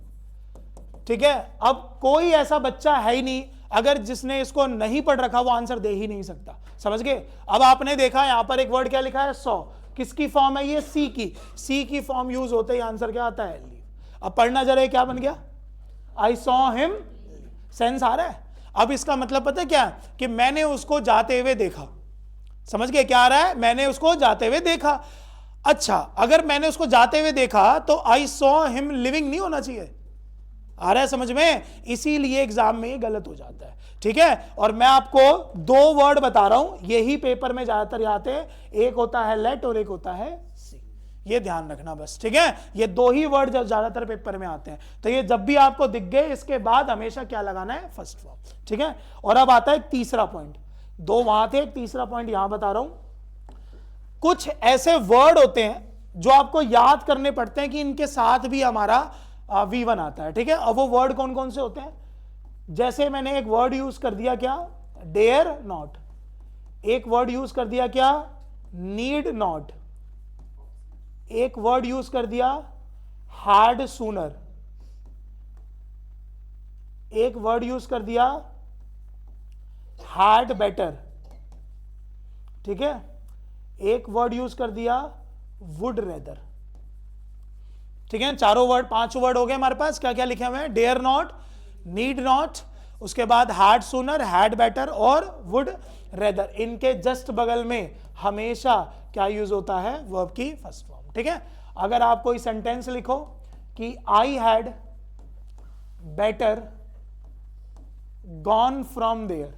ठीक है, अब कोई ऐसा बच्चा है ही नहीं अगर जिसने इसको नहीं पढ़ रखा वो आंसर दे ही नहीं सकता, समझ गए? अब आपने देखा यहां पर एक वर्ड क्या लिखा है सॉ, किसकी फॉर्म है ये, सी की, सी की फॉर्म यूज होते ही आंसर क्या आता है लीव। अब पढ़ना जरा क्या बन गया, आई सॉ हिम, सेंस आ रहा है? अब इसका मतलब पता है क्या, कि मैंने उसको जाते हुए देखा, समझ गए क्या आ रहा है, मैंने उसको जाते हुए देखा। अच्छा, अगर मैंने उसको जाते हुए देखा तो आई सॉ हिम लिविंग नहीं होना चाहिए, आ रहा है समझ में? इसीलिए एग्जाम में ये गलत हो जाता है, ठीक है? और मैं आपको दो वर्ड बता रहा हूं, यही पेपर में ज्यादातर आते हैं, एक होता है लेट और एक होता है सी, ये ध्यान रखना बस, ठीक है? ये दो ही वर्ड ज्यादातर पेपर में आते हैं, तो ये जब भी आपको दिख गए इसके बाद हमेशा क्या लगाना है, फर्स्ट फॉर्म, ठीक है? और अब आता है तीसरा पॉइंट, दो वहां थे, तीसरा पॉइंट यहां बता रहा हूं। कुछ ऐसे वर्ड होते हैं जो आपको याद करने पड़ते हैं कि इनके साथ भी हमारा V1 आता है, ठीक है? अब वो वर्ड कौन कौन से होते हैं, जैसे मैंने एक वर्ड यूज कर दिया क्या, डेयर नॉट, एक वर्ड यूज कर दिया क्या, नीड नॉट, एक वर्ड यूज कर दिया हार्ड सूनर, एक वर्ड यूज कर दिया हार्ड बेटर, ठीक है? एक वर्ड यूज कर दिया वुड रेदर, ठीक है? चारों वर्ड, पांच वर्ड हो गए हमारे पास, क्या क्या लिखे हुए हैं, डेयर नॉट, नीड नॉट, उसके बाद हार्ड सूनर, हैड बेटर और वुड रेदर। इनके जस्ट बगल में हमेशा क्या यूज होता है, वर्ब की फर्स्ट फॉर्म, ठीक है? अगर आप कोई सेंटेंस लिखो कि I had better gone from there,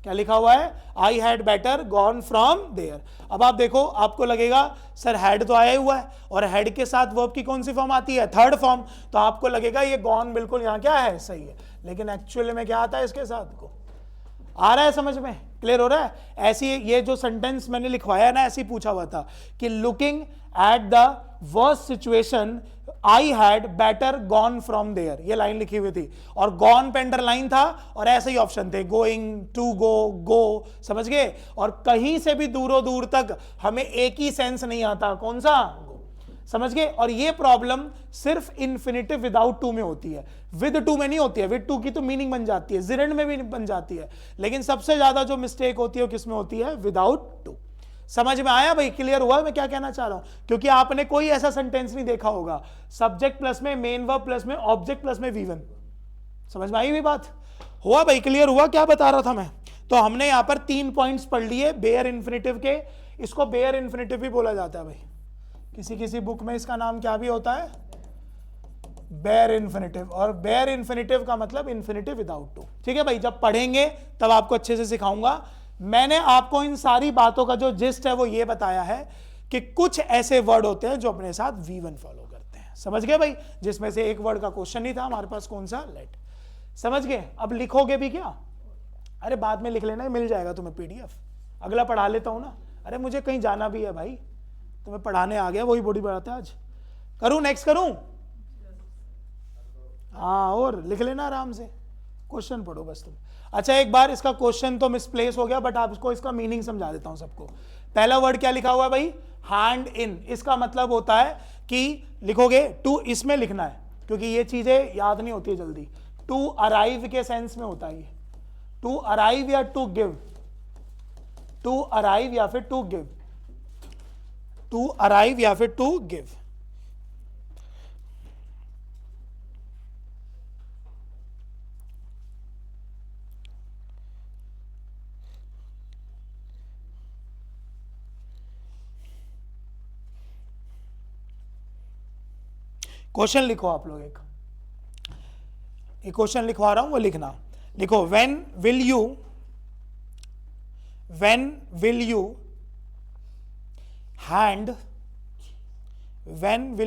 क्या लिखा हुआ है, I had better gone from there. अब आप देखो, आपको लगेगा सर हैड तो आया हुआ है और हैड के साथ वर्ब की कौन सी फॉर्म आती है, थर्ड फॉर्म, तो आपको लगेगा ये गॉन बिल्कुल यहां क्या है, सही है। लेकिन एक्चुअली में क्या आता है इसके साथ को, आ रहा है समझ में, क्लियर हो रहा है? ऐसी ये जो सेंटेंस मैंने लिखवाया ना, ऐसे ही पूछा हुआ था कि looking at the worst situation I had better gone from there, ये लाइन लिखी हुई थी और गॉन पे अंडरलाइन था और ऐसे ही ऑप्शन थे, गोइंग, टू गो, गो, समझ गए? और कहीं से भी दूरों दूर तक हमें एक ही सेंस नहीं आता, कौन सा, समझ गए? और ये प्रॉब्लम सिर्फ इन्फिनिटिव विदाउट टू में होती है, विद टू में नहीं होती है। विद टू की तो मीनिंग बन जाती है, जिरेंड में भी बन जाती है, लेकिन सबसे ज्यादा जो मिस्टेक होती है वो किसमें होती है, विदाउट टू। समझ में आया भाई, क्लियर हुआ मैं क्या कहना चाह रहा हूं? क्योंकि आपने कोई ऐसा सेंटेंस नहीं देखा होगा सब्जेक्ट प्लस में मेन वर्ब प्लस में ऑब्जेक्ट प्लस में V1। समझ में आई हुई बात? हुआ भाई, क्लियर हुआ क्या बता रहा था मैं? तो हमने यहां पर 3 पॉइंट्स पढ़ लिए बेयर इन्फिनिटिव के, इसको बेयर इन्फिनिटिव भी बोला जाता है भाई, किसी किसी बुक में इसका नाम क्या भी होता है, बेयर इन्फिनिटिव। और बेयर इन्फिनिटिव का मतलब इन्फिनिटिव विदाउट टू, ठीक है भाई? जब पढ़ेंगे तब आपको अच्छे से सिखाऊंगा। मैंने आपको इन सारी बातों का जो जिस्ट है वो ये बताया है कि कुछ ऐसे वर्ड होते हैं जो अपने साथ V1 फॉलो करते हैं, समझ गए भाई? जिसमें से एक वर्ड का क्वेश्चन नहीं था हमारे पास, कौन सा, लेट, समझ गए? अब लिखोगे भी क्या, अरे बाद में लिख लेना, मिल जाएगा तुम्हें PDF, अगला पढ़ा लेता हूं ना। अरे मुझे कहीं जाना भी है भाई, तुम्हें पढ़ाने आ गया, वही बड़ी बात है आज। करूं, नेक्स्ट करूं? हाँ, और लिख लेना आराम से, क्वेश्चन पढ़ो बस तुम। अच्छा, एक बार इसका क्वेश्चन तो मिसप्लेस हो गया, बट आपको इसका मीनिंग समझा देता हूं सबको। पहला वर्ड क्या लिखा हुआ है भाई, हैंड इन, इसका मतलब होता है कि लिखोगे टू, इसमें लिखना है क्योंकि ये चीजें याद नहीं होती है जल्दी। टू अराइव के सेंस में होता है ये, टू अराइव या टू गिव, टू अराइव या फिर टू गिव, टू अराइव या फिर टू गिव। क्वेश्चन लिखो आप लोग, एक क्वेश्चन लिखवा रहा हूं, वो लिखना। लिखो, when will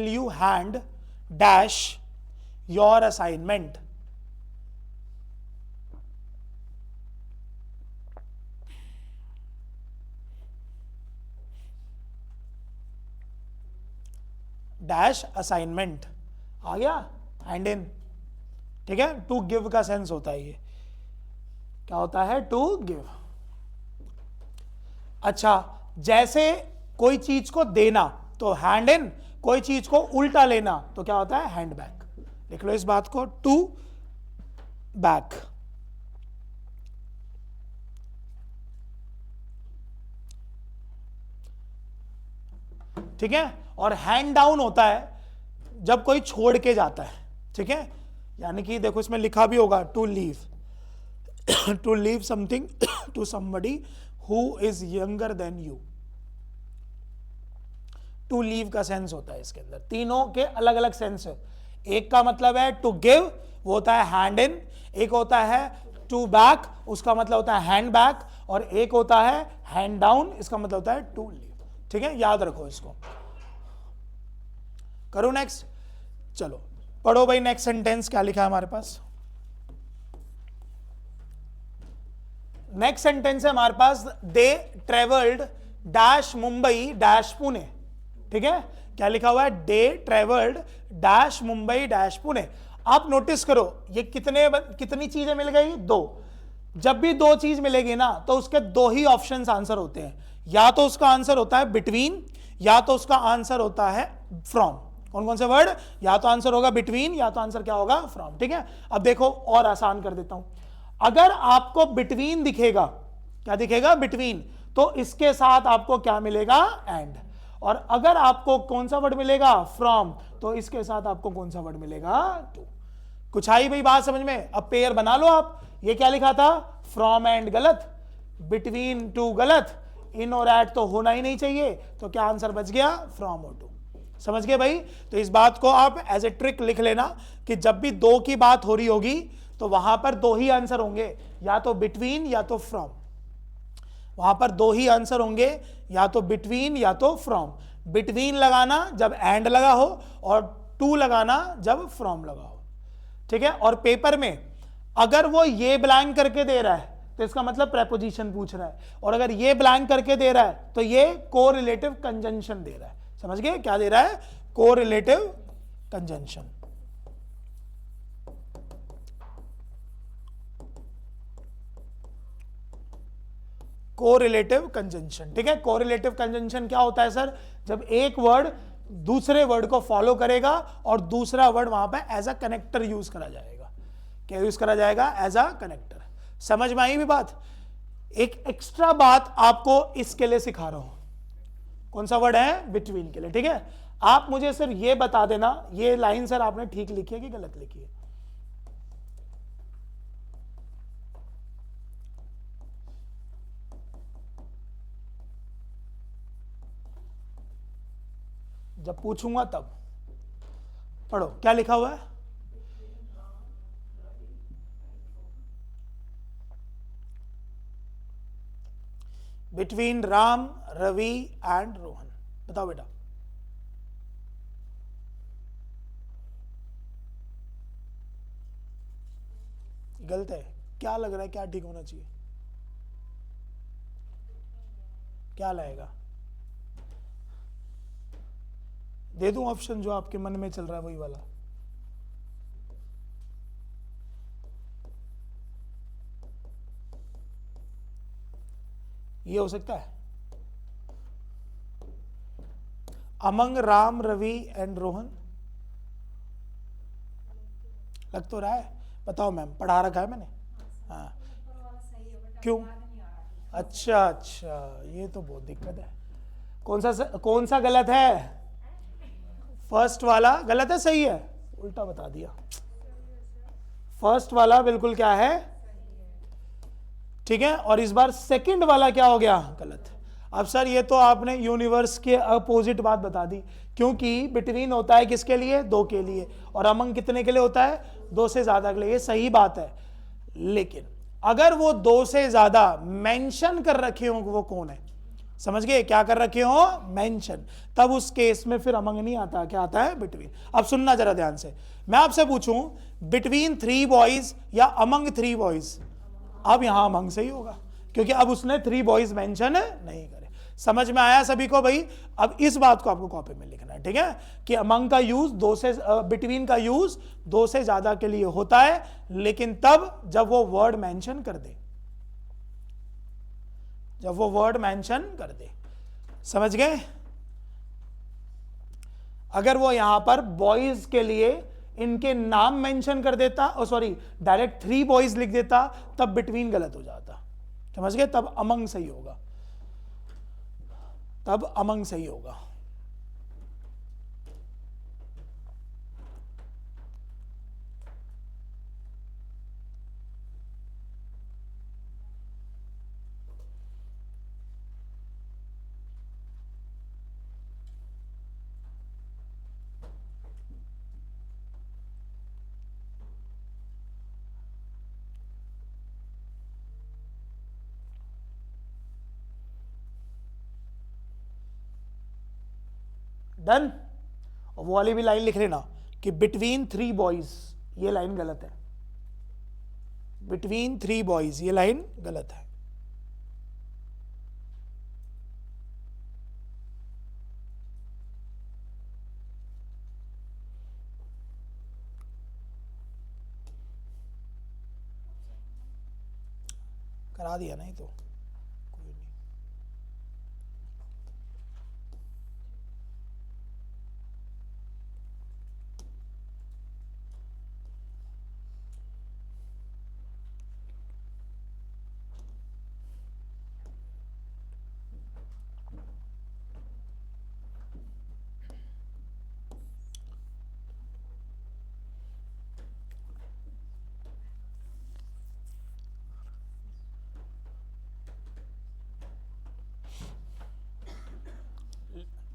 you hand dash your assignment. Dash assignment आ गया, हैंड इन, ठीक है। टू गिव का सेंस होता है, ये क्या होता है, टू गिव। अच्छा, जैसे कोई चीज को देना तो हैंड इन, कोई चीज को उल्टा लेना तो क्या होता है, हैंड बैक। लिख लो इस बात को, टू बैक। ठीक है। और हैंड डाउन होता है जब कोई छोड़ के जाता है, ठीक है। यानी कि देखो इसमें लिखा भी होगा, to leave to leave something to somebody who is younger than you. To leave का सेंस होता है इसके अंदर, तीनों के अलग अलग सेंस है। एक का मतलब है टू गिव, वो होता है हैंड इन। एक होता है टू बैक, उसका मतलब होता है हैंड बैक। और एक होता है हैंड डाउन, इसका मतलब होता है टू लीव। ठीक है, याद रखो इसको। करो नेक्स्ट, चलो पढ़ो भाई नेक्स्ट सेंटेंस क्या लिखा है हमारे पास। नेक्स्ट सेंटेंस है हमारे पास, they travelled dash Mumbai dash Pune. ठीक है, क्या लिखा हुआ है, they travelled dash Mumbai dash Pune. आप नोटिस करो ये कितनी चीजें मिल गई, दो। जब भी दो चीज मिलेगी ना तो उसके दो ही ऑप्शंस आंसर होते हैं, या तो उसका आंसर होता है बिटवीन, या तो उसका आंसर होता है फ्रॉम। कौन कौन से वर्ड, या तो आंसर होगा बिटवीन, या तो आंसर क्या होगा, फ्रॉम। ठीक है, अब देखो और आसान कर देता हूं। अगर आपको बिटवीन दिखेगा, क्या दिखेगा, बिटवीन, तो इसके साथ आपको क्या मिलेगा, एंड। और अगर आपको कौन सा वर्ड मिलेगा, फ्रॉम, तो इसके साथ आपको कौन सा वर्ड मिलेगा, टू। कुछ आई भाई बात समझ में। अब पेयर बना लो आप। ये क्या लिखा था, फ्रॉम एंड गलत, बिटवीन टू गलत, इन और एट तो होना ही नहीं चाहिए, तो क्या आंसर बच गया, फ्रॉम और टू। समझ गए भाई। तो इस बात को आप एज ए ट्रिक लिख लेना कि जब भी दो की बात हो रही होगी तो वहां पर दो ही आंसर होंगे, या तो बिटवीन या तो फ्रॉम। वहां पर दो ही आंसर होंगे, या तो बिटवीन या तो फ्रॉम। बिटवीन लगाना जब एंड लगा हो, और टू लगाना जब फ्रॉम लगा हो। ठीक है, और पेपर में अगर वो ये ब्लैंक करके दे रहा है तो इसका मतलब प्रेपोजिशन पूछ रहा है, और अगर ये ब्लैंक करके दे रहा है तो ये कोरिलेटिव कंजंक्शन दे रहा है। समझ गए, क्या दे रहा है, कोरिलेटिव कंजंक्शन। Correlative conjunction. ठीक है, कोरिलेटिव कंजंक्शन क्या होता है सर, जब एक वर्ड दूसरे वर्ड को फॉलो करेगा और दूसरा वर्ड वहां पे एज अ कनेक्टर यूज करा जाएगा। क्या यूज करा जाएगा, एज अ कनेक्टर। समझ में आई भी बात। एक एक्स्ट्रा बात आपको इसके लिए सिखा रहा हूं। कौन सा वर्ड है, बिटवीन के लिए। ठीक है, आप मुझे सिर्फ ये बता देना, ये लाइन सर आपने ठीक लिखी है कि गलत लिखी है। जब पूछूंगा तब पढ़ो, क्या लिखा हुआ है, बिटवीन राम, रवि एंड रोहन। बताओ बेटा। गलत है, क्या लग रहा है, क्या ठीक होना चाहिए, क्या लाएगा, दे दूं ऑप्शन जो आपके मन में चल रहा है वही वाला। ये हो सकता है, अमंग राम, रवि एंड रोहन। लग तो रहा है, बताओ मैम, पढ़ा रखा है मैंने। हाँ, क्यों, अच्छा अच्छा, ये तो बहुत दिक्कत है। कौन सा गलत है, फर्स्ट वाला गलत है, सही है, उल्टा बता दिया। फर्स्ट वाला बिल्कुल क्या है, ठीक है, और इस बार सेकंड वाला क्या हो गया, गलत। अब सर ये तो आपने यूनिवर्स के अपोजिट बात बता दी, क्योंकि बिटवीन होता है किसके लिए, दो के लिए, और अमंग कितने के लिए होता है, दो से ज्यादा के लिए। ये सही बात है, लेकिन अगर वो दो से ज्यादा मेंशन कर रखे हो, वो कौन है, समझ गए, क्या कर रखे हो, मेंशन, तब उस केस में फिर अमंग नहीं आता, क्या आता है, बिटवीन। अब सुनना जरा ध्यान से, मैं आपसे पूछूं बिटवीन 3 बॉयज या अमंग 3 बॉयज, अब यहां अमंग सही होगा, क्योंकि अब उसने 3 बॉयज मेंशन नहीं करे। समझ में आया सभी को भाई? अब इस बात को आपको कॉपी में लिखना है, ठीक है, कि अमंग का यूज दो से, बिटवीन का यूज दो से ज्यादा के लिए होता है, लेकिन तब जब वो वर्ड मेंशन कर दे, जब वो वर्ड मेंशन कर दे, समझ गए। अगर वो यहां पर बॉयज के लिए इनके नाम मेंशन कर देता, सॉरी डायरेक्ट 3 बॉयज लिख देता, तब बिटवीन गलत हो जाता, समझ गए, तब अमंग सही होगा, तब अमंग सही होगा। डन। और वो वाली भी लाइन लिख लेना कि बिटवीन 3 बॉयज, ये लाइन गलत है, बिटवीन 3 बॉयज ये लाइन गलत है। करा दिया नहीं तो कोई नहीं।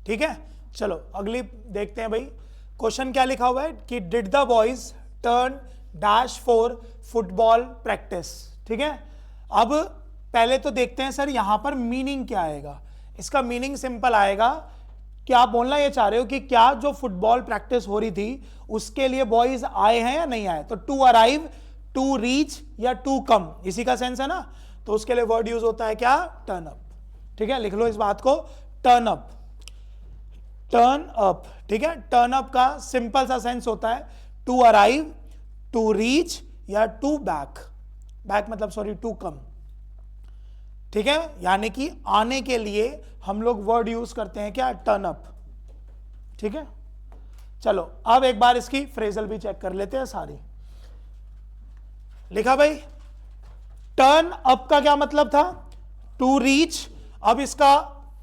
ठीक है, चलो अगली देखते हैं भाई। क्वेश्चन क्या लिखा हुआ है कि did the boys turn dash for football practice, ठीक है। अब पहले तो देखते हैं सर यहां पर मीनिंग क्या आएगा। इसका मीनिंग सिंपल आएगा कि आप बोलना ये चाह रहे हो कि क्या जो फुटबॉल प्रैक्टिस हो रही थी उसके लिए बॉयज आए हैं या नहीं आए, तो टू अराइव, टू रीच या टू कम, इसी का सेंस है ना। तो उसके लिए वर्ड यूज होता है क्या, टर्न अप, ठीक है, लिख लो इस बात को, टर्न अप, टर्न अप, ठीक है। टर्न अप का सिंपल सा सेंस होता है टू अराइव, टू रीच या टू बैक, बैक मतलब सॉरी टू कम, ठीक है, यानी कि आने के लिए हम लोग वर्ड यूज करते हैं क्या, टर्न अप, ठीक है। चलो अब एक बार इसकी फ्रेजल भी चेक कर लेते हैं सारी। लिखा भाई टर्न अप का क्या मतलब था, टू रीच। अब इसका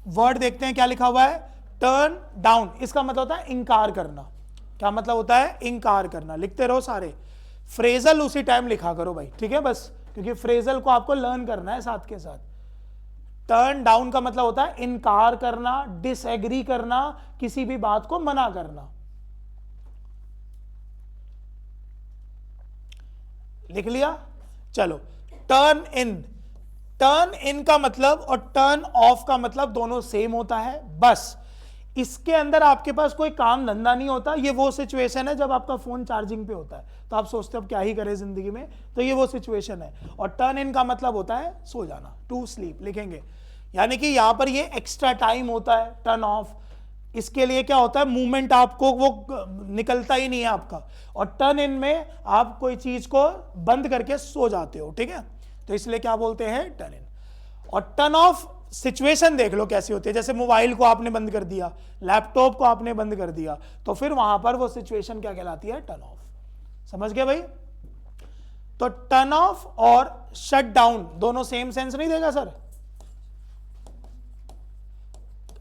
वर्ड देखते हैं क्या लिखा हुआ है, टर्न डाउन, इसका मतलब होता है इंकार करना। क्या मतलब होता है, इंकार करना। लिखते रहो सारे, फ्रेजल उसी टाइम लिखा करो भाई, ठीक है, बस क्योंकि फ्रेजल को आपको लर्न करना है साथ के साथ। टर्न डाउन का मतलब होता है इनकार करना, डिसएग्री करना, किसी भी बात को मना करना। लिख लिया, चलो टर्न इन, टर्न इन का मतलब और टर्न ऑफ का मतलब दोनों सेम होता है, बस इसके अंदर आपके पास कोई काम धंधा नहीं होता। ये वो सिचुएशन है जब आपका फोन चार्जिंग पे होता है तो आप सोचते हो अब क्या ही करें जिंदगी में, तो ये वो सिचुएशन है। और टर्न इन का मतलब होता है सो जाना, टू स्लीप लिखेंगे, यानी कि यहां पर ये एक्स्ट्रा टाइम होता है। टर्न ऑफ, इसके लिए क्या होता है, मूवमेंट आपको वो निकलता ही नहीं है आपका। और टर्न इन में आप कोई चीज को बंद करके सो जाते हो, ठीक है, तो इसलिए क्या बोलते हैं, टर्न इन। और टर्न ऑफ सिचुएशन देख लो कैसी होती है, जैसे मोबाइल को आपने बंद कर दिया, लैपटॉप को आपने बंद कर दिया, तो फिर वहां पर वो सिचुएशन क्या कहलाती है, टर्न ऑफ। समझ गए भाई? तो टर्न ऑफ और शट डाउन दोनों सेम सेंस नहीं देगा सर।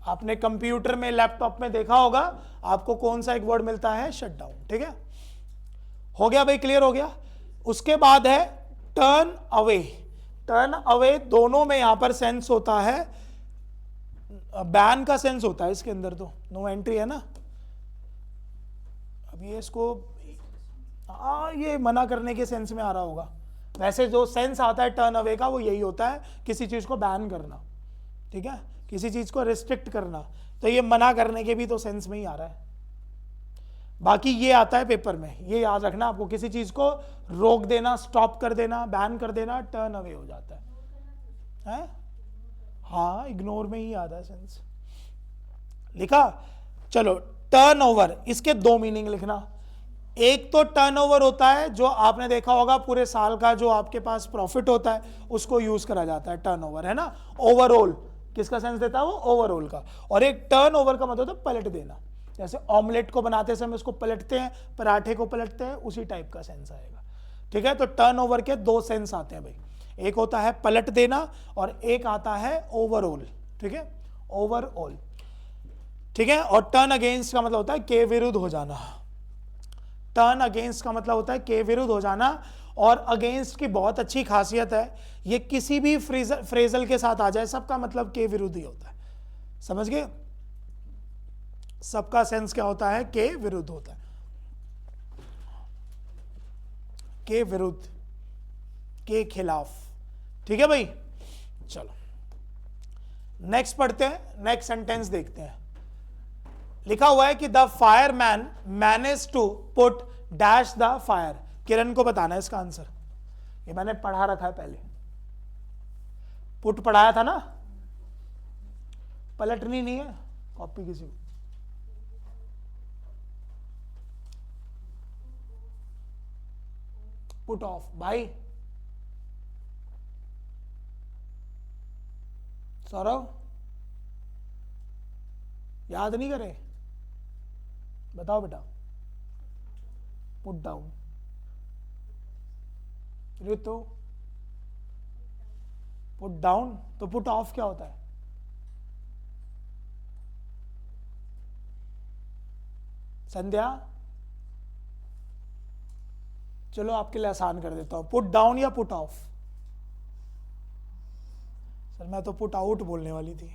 आपने कंप्यूटर में, लैपटॉप में देखा होगा, आपको कौन सा एक वर्ड मिलता है, शट डाउन, ठीक है। हो गया भाई, क्लियर हो गया। उसके बाद है टर्न अवे। टर्न अवे दोनों में यहां पर सेंस होता है बैन का सेंस होता है इसके अंदर, तो नो एंट्री है ना। अब ये इसको ये मना करने के सेंस में आ रहा होगा। वैसे जो सेंस आता है टर्न अवे का वो यही होता है, किसी चीज़ को बैन करना, ठीक है, किसी चीज़ को रिस्ट्रिक्ट करना, तो ये मना करने के भी तो सेंस में ही आ रहा है। बाकी ये आता है पेपर में, ये याद रखना आपको, किसी चीज़ को रोक देना, स्टॉप कर देना, बैन कर देना, टर्न अवे हो जाता है? हाँ, इग्नोर में ही आता है सेंस। लिखा? चलो, टर्न ओवर, इसके दो मीनिंग लिखना। एक तो टर्नओवर होता है, जो आपने देखा होगा पूरे साल का जो आपके पास प्रॉफिट होता है उसको यूज करा जाता है, टर्नओवर, है ना। ओवरऑल किसका सेंस देता है वो? ओवरऑल का। और एक टर्नओवर का मतलब होता है पलट देना, जैसे ऑमलेट को बनाते समय उसको पलटते हैं, पराठे को पलटते हैं, उसी टाइप का सेंस आएगा, ठीक है। तो टर्नओवर के दो सेंस आते हैं भाई, एक होता है पलट देना और एक आता है ओवरऑल, ठीक है, ओवरऑल, ठीक है। और टर्न अगेंस्ट का मतलब होता है के विरुद्ध हो जाना। टर्न अगेंस्ट का मतलब होता है के विरुद्ध हो जाना। और अगेंस्ट की बहुत अच्छी खासियत है, ये किसी भी फ्रेजल के साथ आ जाए सबका मतलब के विरुद्ध ही होता है, समझ गए? सबका सेंस क्या होता है? के विरुद्ध होता है, के विरुद्ध, के खिलाफ, ठीक है भाई। चलो नेक्स्ट पढ़ते हैं, नेक्स्ट सेंटेंस देखते हैं। लिखा हुआ है कि the fireman manage to put dash the fire. Kiran को बताना है इसका आंसर, ये मैंने पढ़ा रखा है पहले, पुट पढ़ाया था ना, पलटनी नहीं है कॉपी किसी को। पुट ऑफ भाई, सौरभ याद नहीं करे, बताओ बेटा। पुट डाउन, ऋतु पुट डाउन, तो पुट ऑफ क्या होता है? संध्या, चलो आपके लिए आसान कर देता हूं, पुट डाउन या पुट ऑफ? सर मैं तो पुट आउट बोलने वाली थी।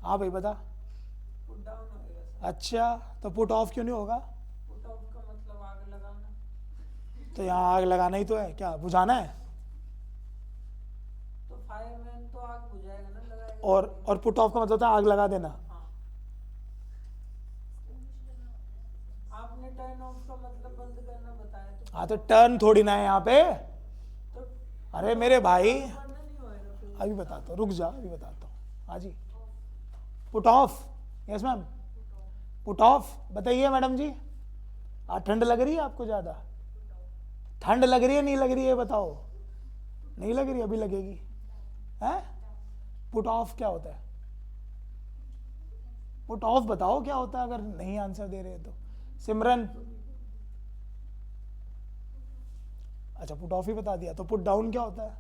हाँ भाई बता। पुट डाउन होगा सर। अच्छा, तो पुट ऑफ क्यों नहीं होगा? पुट ऑफ का मतलब आग लगाना। तो यहाँ आग लगाना ही तो है, क्या बुझाना है? तो फायरमैन तो आग बुझाएगा ना, लगाएगा। और पुट ऑफ का मतलब होता है आग लगा देना। हाँ। आपने टर्न ऑफ का मतलब बंद करना बताया, तो हाँ तो टर्न थोड़ी ना है यहाँ पे। तो अरे मेरे भाई करना नहीं होएगा फिर। अभी बताता हूँ, रुक जा, अभी बताता हूँ। हाँ जी, put off, yes ma'am, put off बताइए मैडम जी। आज ठंड लग रही है आपको ज़्यादा? ठंड लग रही है नहीं लग रही है बताओ? नहीं लग रही, अभी लगेगी, है? पुट ऑफ क्या होता है? पुट ऑफ बताओ क्या होता है, अगर नहीं आंसर दे रहे तो। सिमरन, अच्छा पुट ऑफ ही बता दिया, तो पुट डाउन क्या होता है?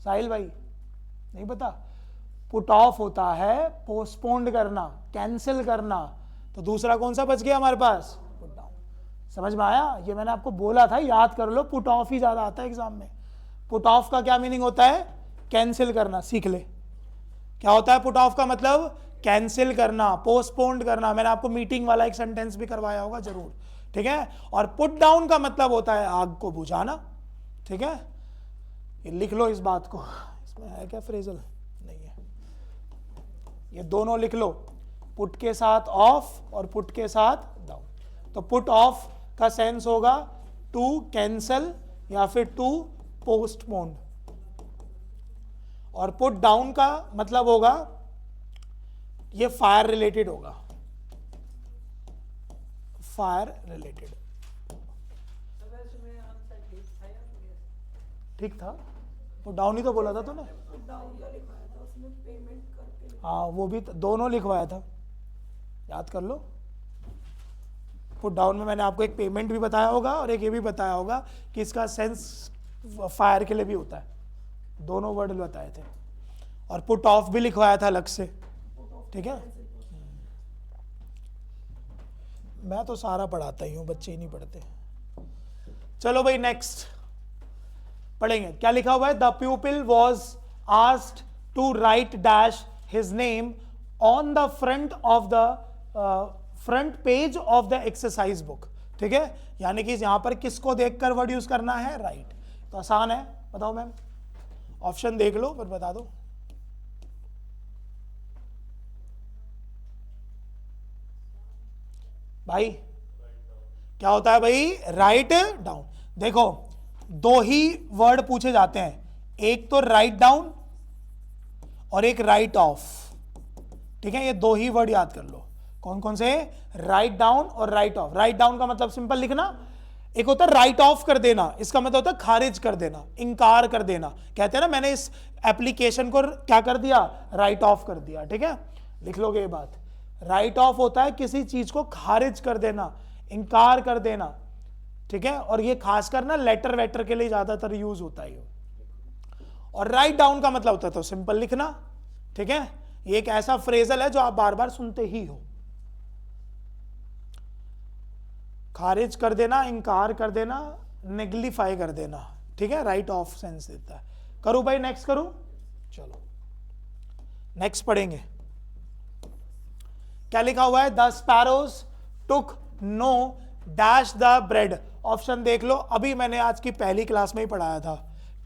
साहिल भाई नहीं पता? पुट ऑफ होता है पोस्टपोन्ड करना, कैंसिल करना। तो दूसरा कौन सा बच गया हमारे पास? Put down. समझ में आया? ये मैंने आपको बोला था, याद कर लो, पुट ऑफ ही ज्यादा आता है एग्जाम में। पुट ऑफ का क्या मीनिंग होता है? कैंसिल करना, सीख ले। क्या होता है पुट ऑफ का मतलब? कैंसिल करना, पोस्टपोन्ड करना। मैंने आपको मीटिंग वाला एक सेंटेंस भी करवाया होगा जरूर, ठीक है। और पुट डाउन का मतलब होता है आग को बुझाना, ठीक है। ये लिख लो इस बात को, इसमें है क्या फ्रेजल? नहीं है, ये दोनों लिख लो, पुट के साथ ऑफ और पुट के साथ डाउन। तो पुट ऑफ का सेंस होगा टू कैंसल या फिर टू पोस्टपोन, और पुट डाउन का मतलब होगा ये फायर रिलेटेड होगा, फायर रिलेटेड। तो वैसे मेरा आंसर ठीक था या फिर ठीक था, वो डाउन ही तो बोला था तूने। पुट डाउन का लिखवाया था उसमें, पेमेंट करके। हाँ वो भी दोनों लिखवाया था, याद कर लो। पुट डाउन में मैंने आपको एक पेमेंट भी बताया होगा और एक ये भी बताया होगा कि इसका सेंस फायर के लिए भी होता है, दोनों वर्ड बताए थे। और पुट ऑफ भी लिखवाया था अलग से, ठीक है। मैं तो सारा पढ़ाता ही हूँ, बच्चे ही नहीं पढ़ते। चलो भाई नेक्स्ट पढ़ेंगे, क्या लिखा हुआ है? The pupil was asked to write dash his name on the front of the front page of the exercise book. ठीक है, यानी कि यहां पर किसको देखकर वर्ड यूज करना है, राइट। तो आसान है, बताओ मैम, ऑप्शन देख लो फिर बता दो। भाई क्या होता है भाई, राइट डाउन। देखो दो ही वर्ड पूछे जाते हैं, एक तो राइट डाउन और एक राइट ऑफ। ठीक है, ये दो ही वर्ड याद कर लो। कौन कौन से, राइट डाउन और राइट ऑफ। राइट डाउन का मतलब सिंपल लिखना, एक होता है राइट ऑफ कर देना, इसका मतलब होता है खारिज कर देना, इंकार कर देना। कहते हैं ना मैंने इस एप्लीकेशन को क्या कर दिया, राइट ऑफ कर दिया। ठीक है, लिख लोगे ये बात। राइट ऑफ होता है किसी चीज को खारिज कर देना, इंकार कर देना। ठीक है, और ये खासकर ना लेटर वेटर के लिए ज्यादातर यूज होता है। और राइट डाउन का मतलब होता है तो सिंपल लिखना। ठीक है, ये एक ऐसा फ्रेजल है जो आप बार बार सुनते ही हो। खारिज कर देना, इंकार कर देना, नेग्लिफाई कर देना। ठीक है, राइट ऑफ सेंस देता है। करूं भाई, नेक्स्ट करूं, चलो नेक्स्ट पढ़ेंगे। क्या लिखा हुआ है, the sparrows took no dash the bread. Option देख लो, अभी मैंने आज की पहली क्लास में ही पढ़ाया था,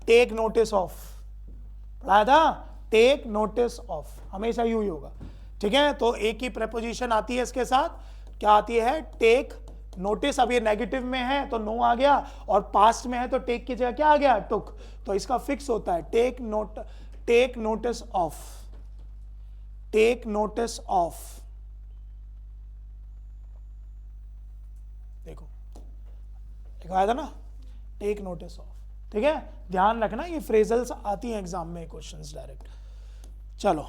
टेक नोटिस ऑफ पढ़ाया था, टेक नोटिस ऑफ, हमेशा यू ही होगा। ठीक है, तो एक ही प्रेपोजिशन आती है इसके साथ, क्या आती है, टेक नोटिस। अब ये नेगेटिव में है तो नो आ गया, और पास्ट में है तो टेक की जगह क्या आ गया, टुक। तो इसका फिक्स होता है take notice of, take notice of. देखो लिखा था ना, टेक नोटिस ऑफ। ठीक है, ध्यान रखना ये फ्रेजल्स आती हैं एग्जाम में, क्वेश्चंस डायरेक्ट। चलो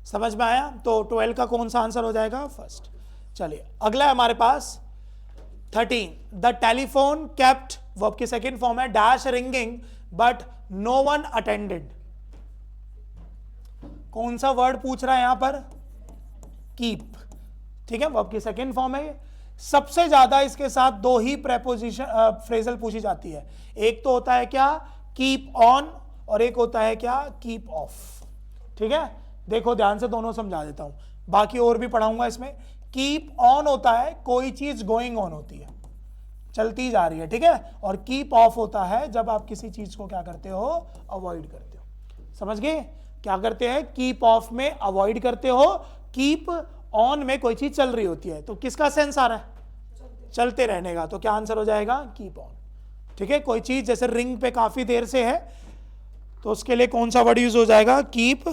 समझ में आया, तो 12 का कौन सा आंसर हो जाएगा, फर्स्ट। चलिए अगला है हमारे पास 13, द टेलीफोन केप्ट, वर्ब की सेकेंड फॉर्म है, dash ringing but no one attended. कौन सा वर्ड पूछ रहा है यहां पर, कीप। ठीक है, वर्ब की सेकेंड फॉर्म है। सबसे ज्यादा इसके साथ दो ही प्रेपोजिशन फ्रेजल पूछी जाती है, एक तो होता है क्या, कीप ऑन, और एक होता है क्या, कीप ऑफ। ठीक है, देखो ध्यान से दोनों समझा देता हूं, बाकी और भी पढ़ाऊंगा इसमें। कीप ऑन होता है कोई चीज गोइंग ऑन होती है, चलती जा रही है। ठीक है, और कीप ऑफ होता है जब आप किसी चीज को क्या करते हो, अवॉइड करते हो। समझ गए, क्या करते हैं, कीप ऑफ में अवॉइड करते हो, कीप ऑन में कोई चीज चल रही होती है। तो किसका सेंस आ रहा है, चलते रहने का, तो क्या आंसर हो जाएगा, कीप ऑन। ठीक है, कोई चीज जैसे रिंग पे काफी देर से है तो उसके लिए कौन सा वर्ड यूज हो जाएगा, कीप।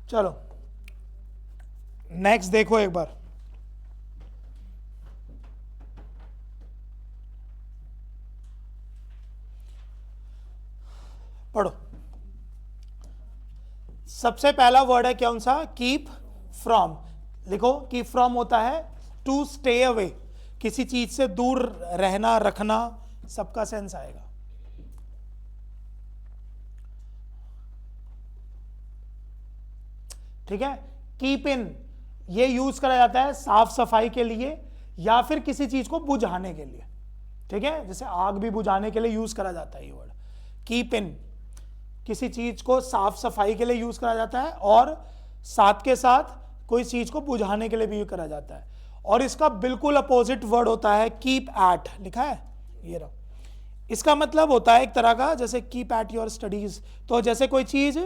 चलो नेक्स्ट देखो एक बार, पढ़ो। सबसे पहला वर्ड है कौन सा, कीप फ्रॉम। लिखो, कीप फ्रॉम होता है टू स्टे अवे, किसी चीज से दूर रहना, रखना, सबका सेंस आएगा। ठीक है, कीप इन ये यूज करा जाता है साफ सफाई के लिए या फिर किसी चीज को बुझाने के लिए। ठीक है, जैसे आग भी बुझाने के लिए यूज करा जाता है ये वर्ड, कीप इन। किसी चीज को साफ सफाई के लिए यूज करा जाता है और साथ के साथ कोई चीज को बुझाने के लिए भी यूज करा जाता है। और इसका बिल्कुल अपोजिट वर्ड होता है कीप एट, लिखा है ये रहा। इसका मतलब होता है एक तरह का, जैसे कीप एट योर स्टडीज, तो जैसे कोई चीज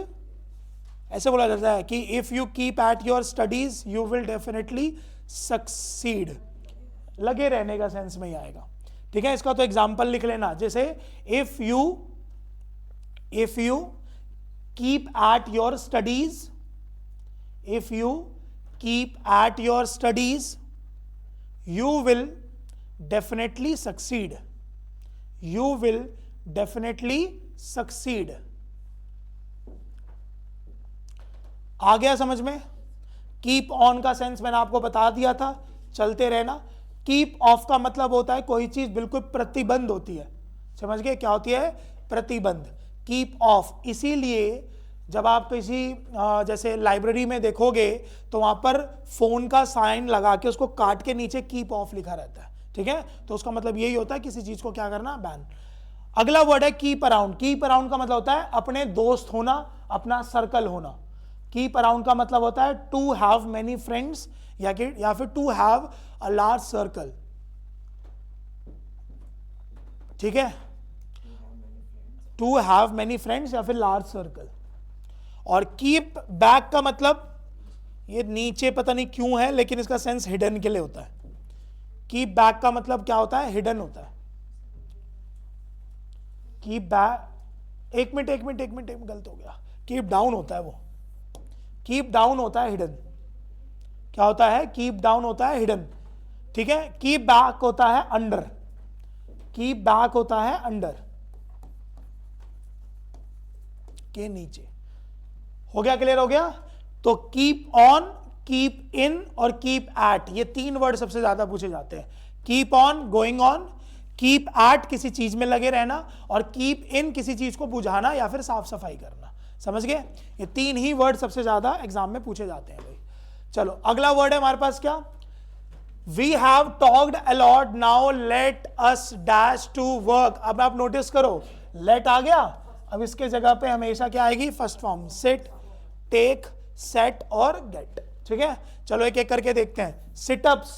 ऐसे बोला जाता है कि if you keep at your studies you will definitely succeed, लगे रहने का सेंस में ही आएगा। ठीक है, इसका तो एग्जाम्पल लिख लेना, जैसे if you keep at your studies, if you keep at your studies, you will definitely succeed. You will definitely succeed. आ गया समझ में? कीप ऑन का सेंस मैंने आपको बता दिया था, चलते रहना। कीप ऑफ का मतलब होता है कोई चीज बिल्कुल प्रतिबंध होती है, समझ गए? क्या होती है? प्रतिबंध। कीप ऑफ, इसीलिए जब आप किसी जैसे लाइब्रेरी में देखोगे तो वहां पर फोन का साइन लगा के उसको काट के नीचे कीप ऑफ लिखा रहता है, ठीक है? तो उसका मतलब यही होता है किसी चीज को क्या करना, बैन। अगला वर्ड है कीप अराउंड। कीप अराउंड का मतलब होता है अपने दोस्त होना, अपना सर्कल होना। कीप अराउंड का मतलब होता है टू हैव मेनी फ्रेंड्स या फिर to have a large circle, ठीक है? टू हैव मेनी फ्रेंड्स या फिर लार्ज सर्कल। और कीप बैक का मतलब, ये नीचे पता नहीं क्यों है लेकिन इसका सेंस हिडन के लिए होता है। कीप बैक का मतलब क्या होता है? हिडन होता है। कीप बैक, एक मिनट गलत हो गया। कीप डाउन होता है वो, कीप डाउन होता है हिडन। क्या होता है? कीप डाउन होता है हिडन, ठीक है? कीप बैक होता है अंडर, कीप बैक होता है अंडर के नीचे। हो गया? क्लियर हो गया? तो कीप ऑन, कीप इन और कीप एट, ये तीन वर्ड सबसे ज्यादा पूछे जाते हैं। Keep on, going on, keep at किसी चीज में लगे रहना, और कीप इन किसी चीज को बुझाना या फिर साफ सफाई करना। समझ गए? ये तीन ही वर्ड सबसे ज्यादा एग्जाम में पूछे जाते हैं भाई। चलो अगला वर्ड है हमारे पास क्या? We have talked a lot, now let us dash to work. अब आप नोटिस करो, लेट आ गया, अब इसके जगह पे हमेशा क्या आएगी? First form, sit, take, set और गेट, ठीक है? चलो एक एक करके देखते हैं। सिटअप्स,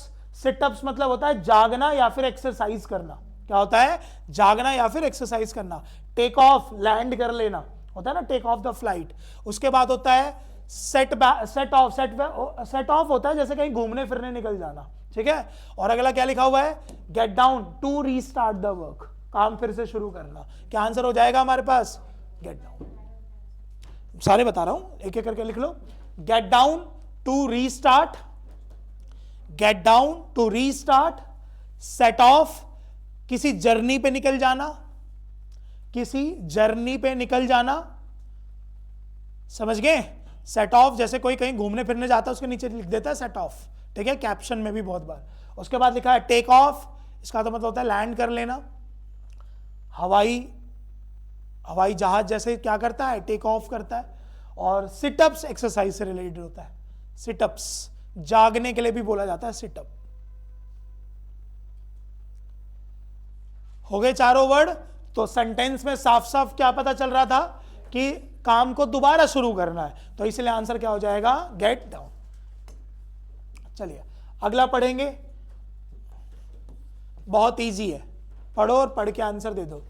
सिटअप्स मतलब होता है जागना या फिर एक्सरसाइज करना। क्या होता है? जागना या फिर एक्सरसाइज करना। टेक ऑफ, लैंड कर लेना होता है ना, टेक ऑफ द फ्लाइट। उसके बाद होता है सेट ऑफ, सेट ऑफ होता है जैसे कहीं घूमने फिरने निकल जाना, ठीक है? और अगला क्या लिखा हुआ है? Get down, to restart the work, काम फिर से शुरू करना। क्या आंसर हो जाएगा हमारे पास? Get down. सारे बता रहा हूं, एक एक करके लिख लो। Get down, to restart, get down, to restart. Set off, किसी जर्नी पे निकल जाना, किसी जर्नी पे निकल जाना, समझ गए? सेट ऑफ, जैसे कोई कहीं घूमने फिरने जाता है उसके नीचे लिख देता है सेट ऑफ, ठीक है? कैप्शन में भी बहुत बार। उसके बाद लिखा है टेक ऑफ, इसका तो मतलब होता है लैंड कर लेना। हवाई जहाज जैसे क्या करता है? टेक ऑफ करता है। और सिटअप्स एक्सरसाइज से रिलेटेड होता है। सिटअप्स जागने के लिए भी बोला जाता है सिटअप। हो गए चारों वर्ड। तो सेंटेंस में साफ साफ क्या पता चल रहा था कि काम को दोबारा शुरू करना है, तो इसलिए आंसर क्या हो जाएगा? Get down. चलिए अगला पढ़ेंगे, बहुत इजी है, पढ़ो और पढ़ के आंसर दे दो।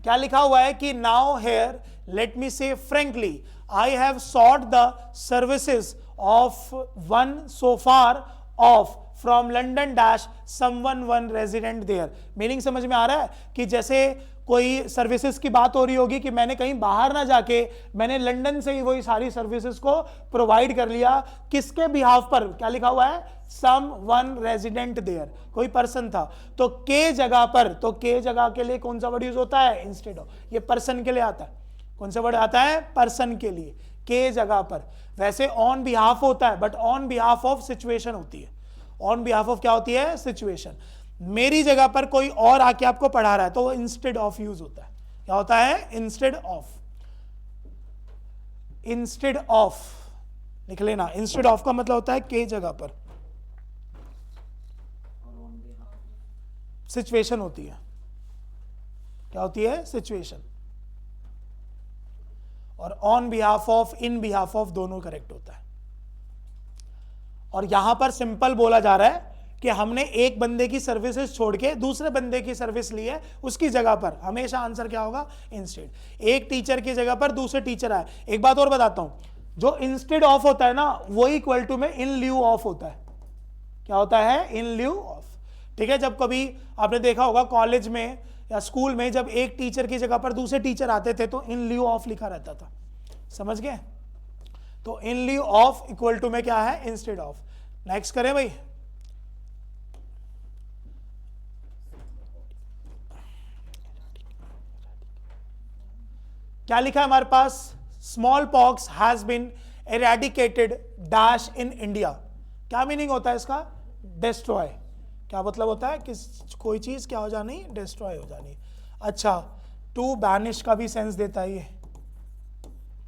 क्या लिखा हुआ है कि now here let me say frankly I have sought the services of one so far off from London dash someone one resident there. Meaning समझ में आ रहा है कि जैसे कोई सर्विसेज की बात हो रही होगी कि मैंने कहीं बाहर ना जाके मैंने लंदन से ही वही सारी सर्विसेज को प्रोवाइड कर लिया। किसके बिहाफ पर? क्या लिखा हुआ है? सम वन रेजिडेंट देयर, कोई पर्सन था। तो के जगह पर, तो के जगह के लिए कौन सा वर्ड यूज होता है? Instead of. ये पर्सन के लिए आता है। कौन सा वर्ड आता है? पर्सन के लिए, के जगह पर। वैसे ऑन बिहाफ होता है, but on behalf of situation होती है। ऑन बिहाफ ऑफ क्या होती है? सिचुएशन। मेरी जगह पर कोई और आके आपको पढ़ा रहा है तो वो इंस्टेड ऑफ यूज होता है। क्या होता है? Instead of. इंस्टेड ऑफ लिख लेना। इंस्टेड ऑफ का मतलब होता है के जगह पर सिचुएशन होती है। क्या होती है? सिचुएशन। और on behalf of, in behalf of दोनों करेक्ट होता है। और यहां पर सिंपल बोला जा रहा है कि हमने एक बंदे की सर्विसेज छोड़ के दूसरे बंदे की सर्विस ली है, उसकी जगह पर हमेशा आंसर क्या होगा? इंस्टेड। एक टीचर की जगह पर दूसरे टीचर आए। एक बात और बताता हूं, जो इंस्टेड ऑफ होता है ना, वो इक्वल टू में इन ल्यू ऑफ होता है। क्या होता है? इन ल्यू ऑफ, ठीक है? जब कभी आपने देखा होगा कॉलेज में या स्कूल में, जब एक टीचर की जगह पर दूसरे टीचर आते थे तो इन ल्यू ऑफ लिखा रहता था। समझ गए? तो इन ल्यू ऑफ इक्वल टू में क्या है? Instead of. नेक्स्ट करें भाई, क्या लिखा है हमारे पास, smallpox has been eradicated dash in India. क्या मीनिंग होता है इसका, डिस्ट्रॉय। क्या मतलब होता है, किस कोई चीज क्या हो जानी, डिस्ट्रॉय हो जानी। अच्छा, टू बैनिश का भी सेंस देता है ये,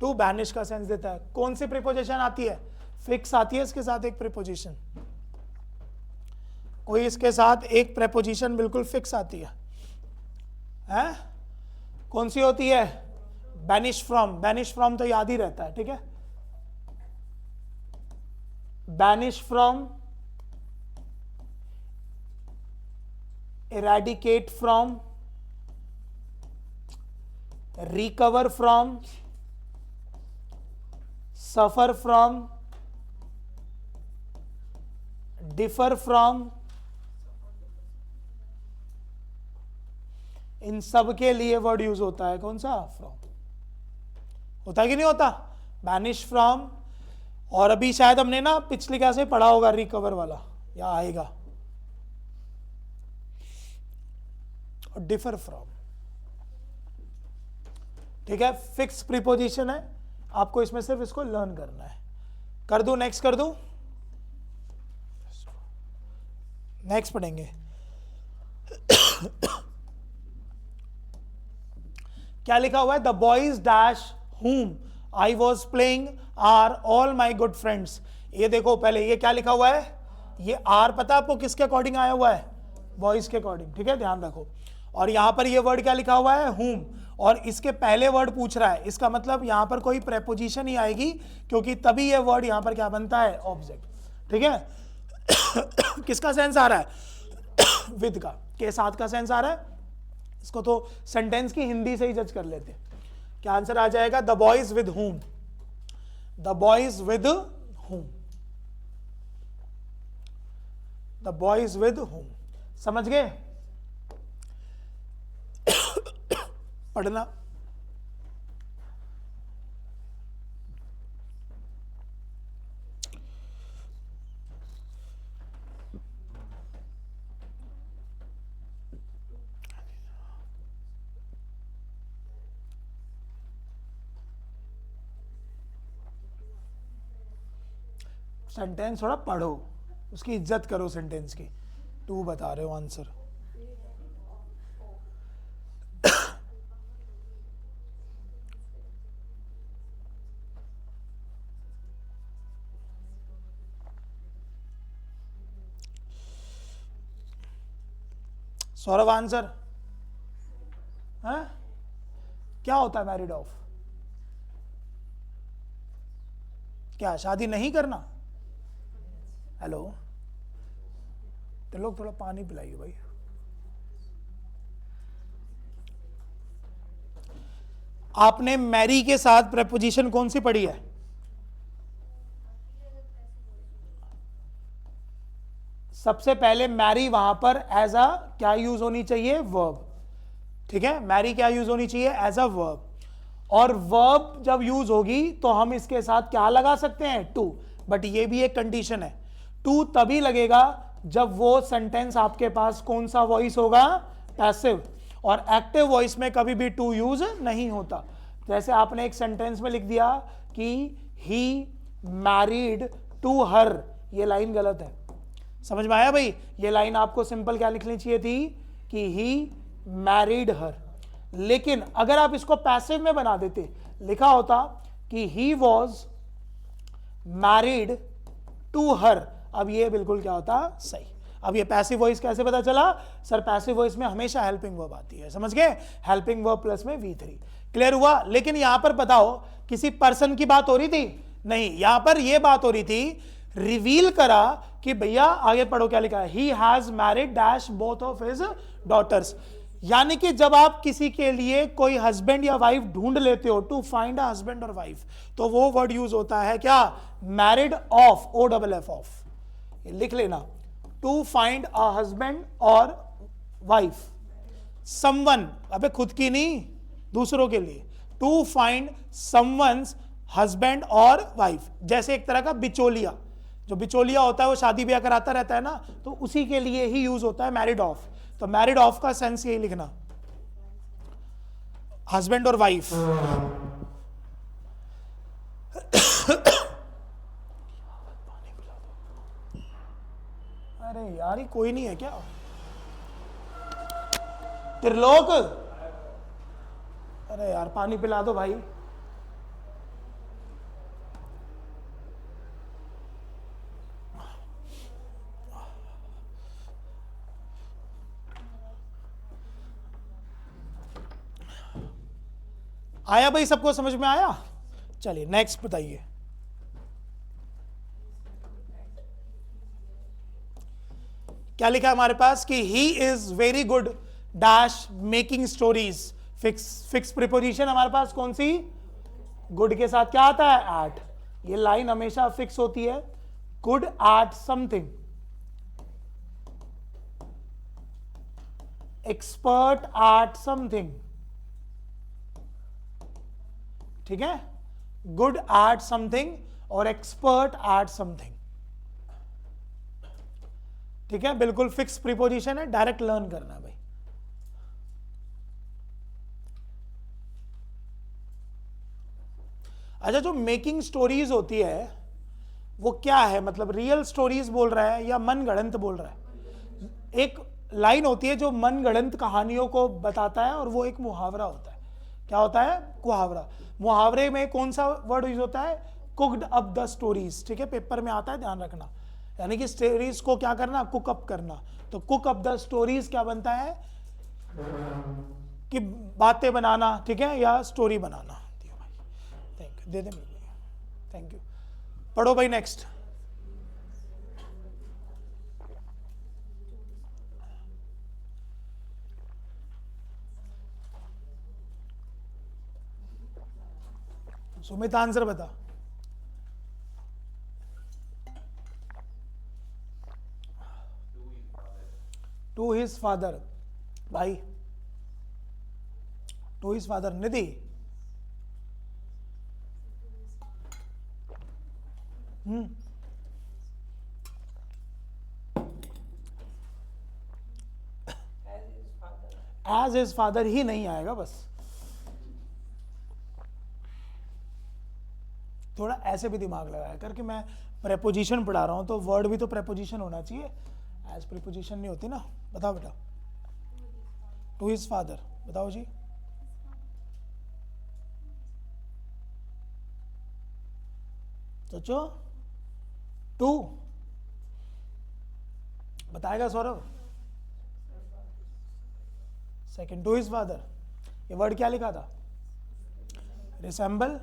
टू बैनिश का सेंस देता है। कौन सी प्रीपोजिशन आती है, फिक्स आती है इसके साथ एक प्रीपोजिशन, कोई इसके साथ एक प्रीपोजिशन बिल्कुल फिक्स आती है, हैं? कौन सी होती है, बैनिश फ्रॉम। बैनिश फ्रॉम तो याद ही रहता है, ठीक है। Banish from, eradicate from, recover from, suffer from, differ from, इन सब के लिए वर्ड यूज होता है कौन सा, फ्रॉम। होता है कि नहीं होता, बैनिश फ्रॉम। और अभी शायद हमने ना पिछली क्लास में पढ़ा होगा रिकवर वाला, या आएगा, और डिफर फ्रॉम, ठीक है। फिक्स प्रीपोजिशन है, आपको इसमें सिर्फ इसको लर्न करना है। कर दूं, नेक्स्ट कर दूं, नेक्स्ट पढ़ेंगे। क्या लिखा हुआ है, the boys dash whom I was playing are all my good friends। ये देखो पहले ये क्या लिखा हुआ है, ये आर पता है आपको किसके अकॉर्डिंग आया हुआ है, बॉयज के अकॉर्डिंग, ठीक है, ध्यान रखो। और यहां पर ये वर्ड क्या लिखा हुआ है, whom, और इसके पहले वर्ड पूछ रहा है, इसका मतलब यहां पर कोई प्रेपोजिशन ही आएगी, क्योंकि तभी ये वर्ड यहां पर क्या बनता है, ऑब्जेक्ट, ठीक है। किसका सेंस आ रहा है, विद का, के साथ का सेंस आ रहा है। इसको तो सेंटेंस की हिंदी से ही जज कर लेते हैं। क्या आंसर आ जाएगा, the boys with whom, the boys with whom, the boys with whom। समझ गए, पढ़ना। सेंटेंस थोड़ा पढ़ो, उसकी इज्जत करो सेंटेंस की। टू बता रहे हो आंसर, सौरभ आंसर है, क्या होता है मैरिड ऑफ, क्या शादी नहीं करना। हेलो, तो लोग थोड़ा पानी पिलाइए भाई। आपने मैरी के साथ प्रेपोजिशन कौन सी पढ़ी है, सबसे पहले मैरी वहां पर एज अ क्या यूज होनी चाहिए, वर्ब, ठीक है। मैरी क्या यूज होनी चाहिए, एज अ वर्ब। और वर्ब जब यूज होगी तो हम इसके साथ क्या लगा सकते हैं, टू। बट ये भी एक कंडीशन है, टू तभी लगेगा जब वो सेंटेंस आपके पास कौन सा वॉइस होगा, पैसिव। और एक्टिव वॉइस में कभी भी टू यूज नहीं होता। जैसे आपने एक सेंटेंस में लिख दिया कि ही मैरिड टू हर, ये लाइन गलत है। समझ में आया भाई, ये लाइन आपको सिंपल क्या लिखनी चाहिए थी कि ही मैरिड हर। लेकिन अगर आप इसको पैसिव में बना देते, लिखा होता कि he was married to her, अब ये बिल्कुल क्या होता, सही। अब ये पैसिव वॉइस कैसे पता चला, सर पैसिव वॉइस में हमेशा हेल्पिंग वर्ब आती है, समझ गए, हेल्पिंग वर्ब प्लस में V3। क्लियर हुआ। लेकिन यहां पर बताओ किसी पर्सन की बात हो रही थी, नहीं, यहां पर यह बात हो रही थी, रिवील करा कि भैया आगे पढ़ो क्या लिखा है, he has married dash both of his daughters. यानी कि जब आप किसी के लिए कोई हस्बैंड या वाइफ ढूंढ लेते हो, टू फाइंड अ हस्बैंड और वाइफ, तो वो वर्ड यूज होता है क्या, मैरिड ऑफ, OFF ऑफ, लिख लेना, टू फाइंड अ हस्बैंड और वाइफ। समवन, अबे खुद की नहीं, दूसरों के लिए, टू फाइंड समवन्स हस्बैंड और वाइफ। जैसे एक तरह का बिचौलिया, जो बिचौलिया होता है वो शादी ब्याह कराता रहता है ना, तो उसी के लिए ही यूज होता है मैरिड ऑफ। तो मैरिड ऑफ का सेंस यही लिखना, हस्बैंड और वाइफ। अरे यार, ये कोई नहीं है क्या? त्रिलोक, अरे यार पानी पिला दो भाई। आया भाई, सबको समझ में आया? चलिए नेक्स्ट बताइए। क्या लिखा है हमारे पास कि he is very good dash making stories. Fix preposition हमारे पास कौन सी? गुड के साथ क्या आता है? एट। ये लाइन हमेशा फिक्स होती है, good at something, expert at something, ठीक है? गुड एट समथिंग और एक्सपर्ट एट समथिंग, ठीक है? बिल्कुल फिक्स प्रीपोजिशन है, डायरेक्ट लर्न करना है भाई। अच्छा, जो मेकिंग स्टोरीज होती है वो क्या है? मतलब रियल स्टोरीज बोल रहा है या मनगढ़ंत बोल रहा है? एक लाइन होती है जो मनगढ़ंत कहानियों को बताता है, और वो एक मुहावरा होता है। क्या होता है? मुहावरा। मुहावरे में कौन सा वर्ड यूज होता है? कुक्ड अप द स्टोरीज, ठीक है? पेपर में आता है, ध्यान रखना। यानी कि स्टोरीज को क्या करना? कुक अप करना। तो कुक अप द स्टोरीज क्या बनता है? कि बातें बनाना, ठीक है, या स्टोरी बनाना। दियो भाई, थैंक यू, दे दे मुझे, थैंक यू। पढ़ो भाई नेक्स्ट। सुमित आंसर बता। टू हिज फादर, भाई to his father. Nidhi, as his father ही नहीं आएगा, बस थोड़ा ऐसे भी दिमाग लगाया कर कि मैं प्रेपोजिशन पढ़ा रहा हूं, तो वर्ड भी तो प्रेपोजिशन होना चाहिए, एज प्रीपोजिशन नहीं होती ना। बताओ बेटा, टू हिज फादर, बताओ जी। सोचो, टू बताएगा Saurabh. Second, to his father. ये वर्ड क्या लिखा था? रिसेंबल।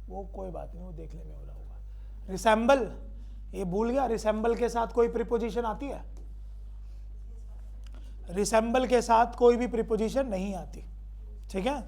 वो कोई बात नहीं, वो देख लेंगे, हो रहा होगा। रिसेंबल, ये भूल गया? रिसेंबल के साथ कोई प्रीपोजिशन आती है? रिसेंबल के साथ कोई भी प्रीपोजिशन नहीं आती, ठीक है?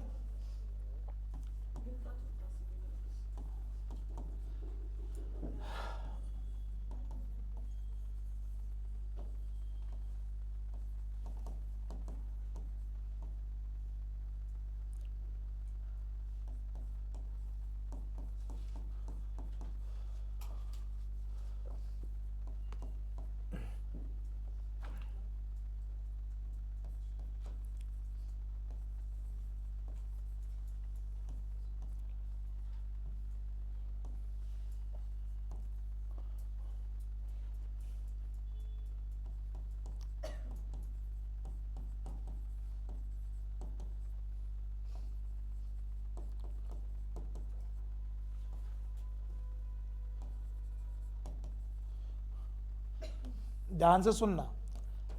ध्यान से सुनना।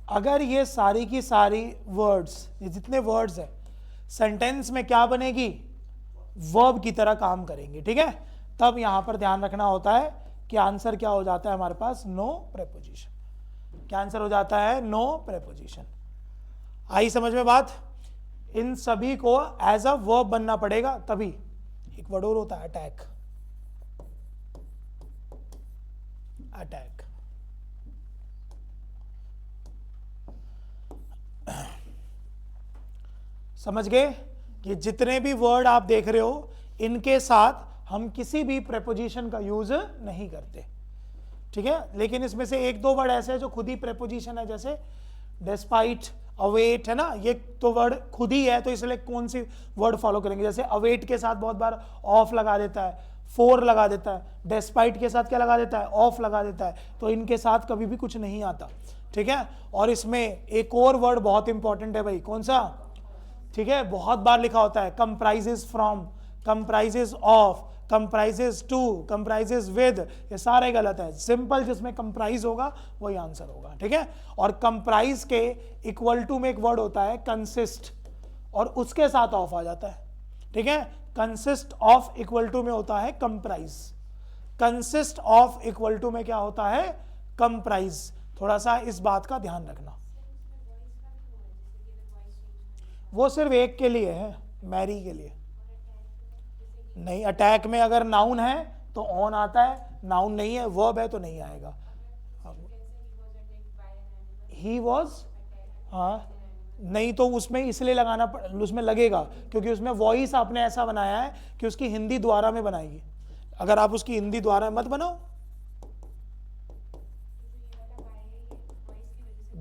अगर ये सारी की सारी वर्ड्स, ये जितने वर्ड्स हैं, सेंटेंस में क्या बनेगी? वर्ब की तरह काम करेंगे, ठीक है? तब यहां पर ध्यान रखना होता है कि आंसर क्या हो जाता है हमारे पास? No preposition. क्या आंसर हो जाता है? No preposition. आई समझ में बात? इन सभी को एज अ वर्ब बनना पड़ेगा, तभी। एक वर्ड और होता है, अटैक। अटैक, समझ गए? ये जितने भी वर्ड आप देख रहे हो, इनके साथ हम किसी भी प्रेपोजिशन का यूज नहीं करते, ठीक है। लेकिन इसमें से एक दो वर्ड ऐसे हैं जो खुद ही प्रेपोजिशन है, जैसे डिस्पाइट, अवेट, है ना, ये तो वर्ड खुद ही है, तो इसलिए कौन सी वर्ड फॉलो करेंगे। जैसे अवेट के साथ बहुत बार ऑफ लगा देता है, फोर लगा देता है, डिस्पाइट के साथ क्या लगा देता है, ऑफ लगा देता है, तो इनके साथ कभी भी कुछ नहीं आता, ठीक है। और इसमें एक और वर्ड बहुत इंपॉर्टेंट है भाई, कौन सा, ठीक है, बहुत बार लिखा होता है, comprises from, comprises of, comprises to, comprises with, ये सारे गलत है। सिंपल जिसमें कंप्राइज होगा वही आंसर होगा, ठीक है। और कंप्राइज के इक्वल टू में एक वर्ड होता है कंसिस्ट, और उसके साथ ऑफ आ जाता है, ठीक है। कंसिस्ट ऑफ इक्वल टू में होता है comprise, consist of equal to में क्या होता है, कंप्राइज। थोड़ा सा इस बात का ध्यान रखना। वो सिर्फ एक के लिए है, मैरी के लिए नहीं। अटैक में अगर नाउन है तो ऑन आता है, नाउन नहीं है, वर्ब है तो नहीं आएगा। ही वॉज, हाँ, नहीं तो उसमें इसलिए लगाना उसमें लगेगा क्योंकि उसमें वॉइस आपने ऐसा बनाया है कि उसकी हिंदी द्वारा में बनाएगी। अगर आप उसकी हिंदी द्वारा मत बनाओ,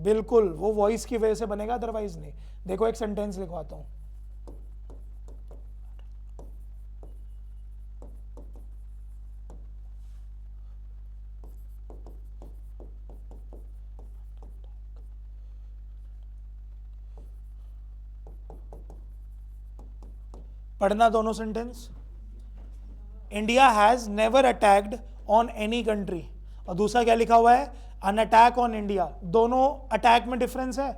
बिल्कुल वो वॉइस की वजह से बनेगा, अदरवाइज नहीं। देखो एक सेंटेंस लिखवाता हूं, पढ़ना दोनों sentence. India has never attacked on any country, और दूसरा क्या लिखा हुआ है, अन अटैक ऑन इंडिया। दोनों अटैक में डिफरेंस है,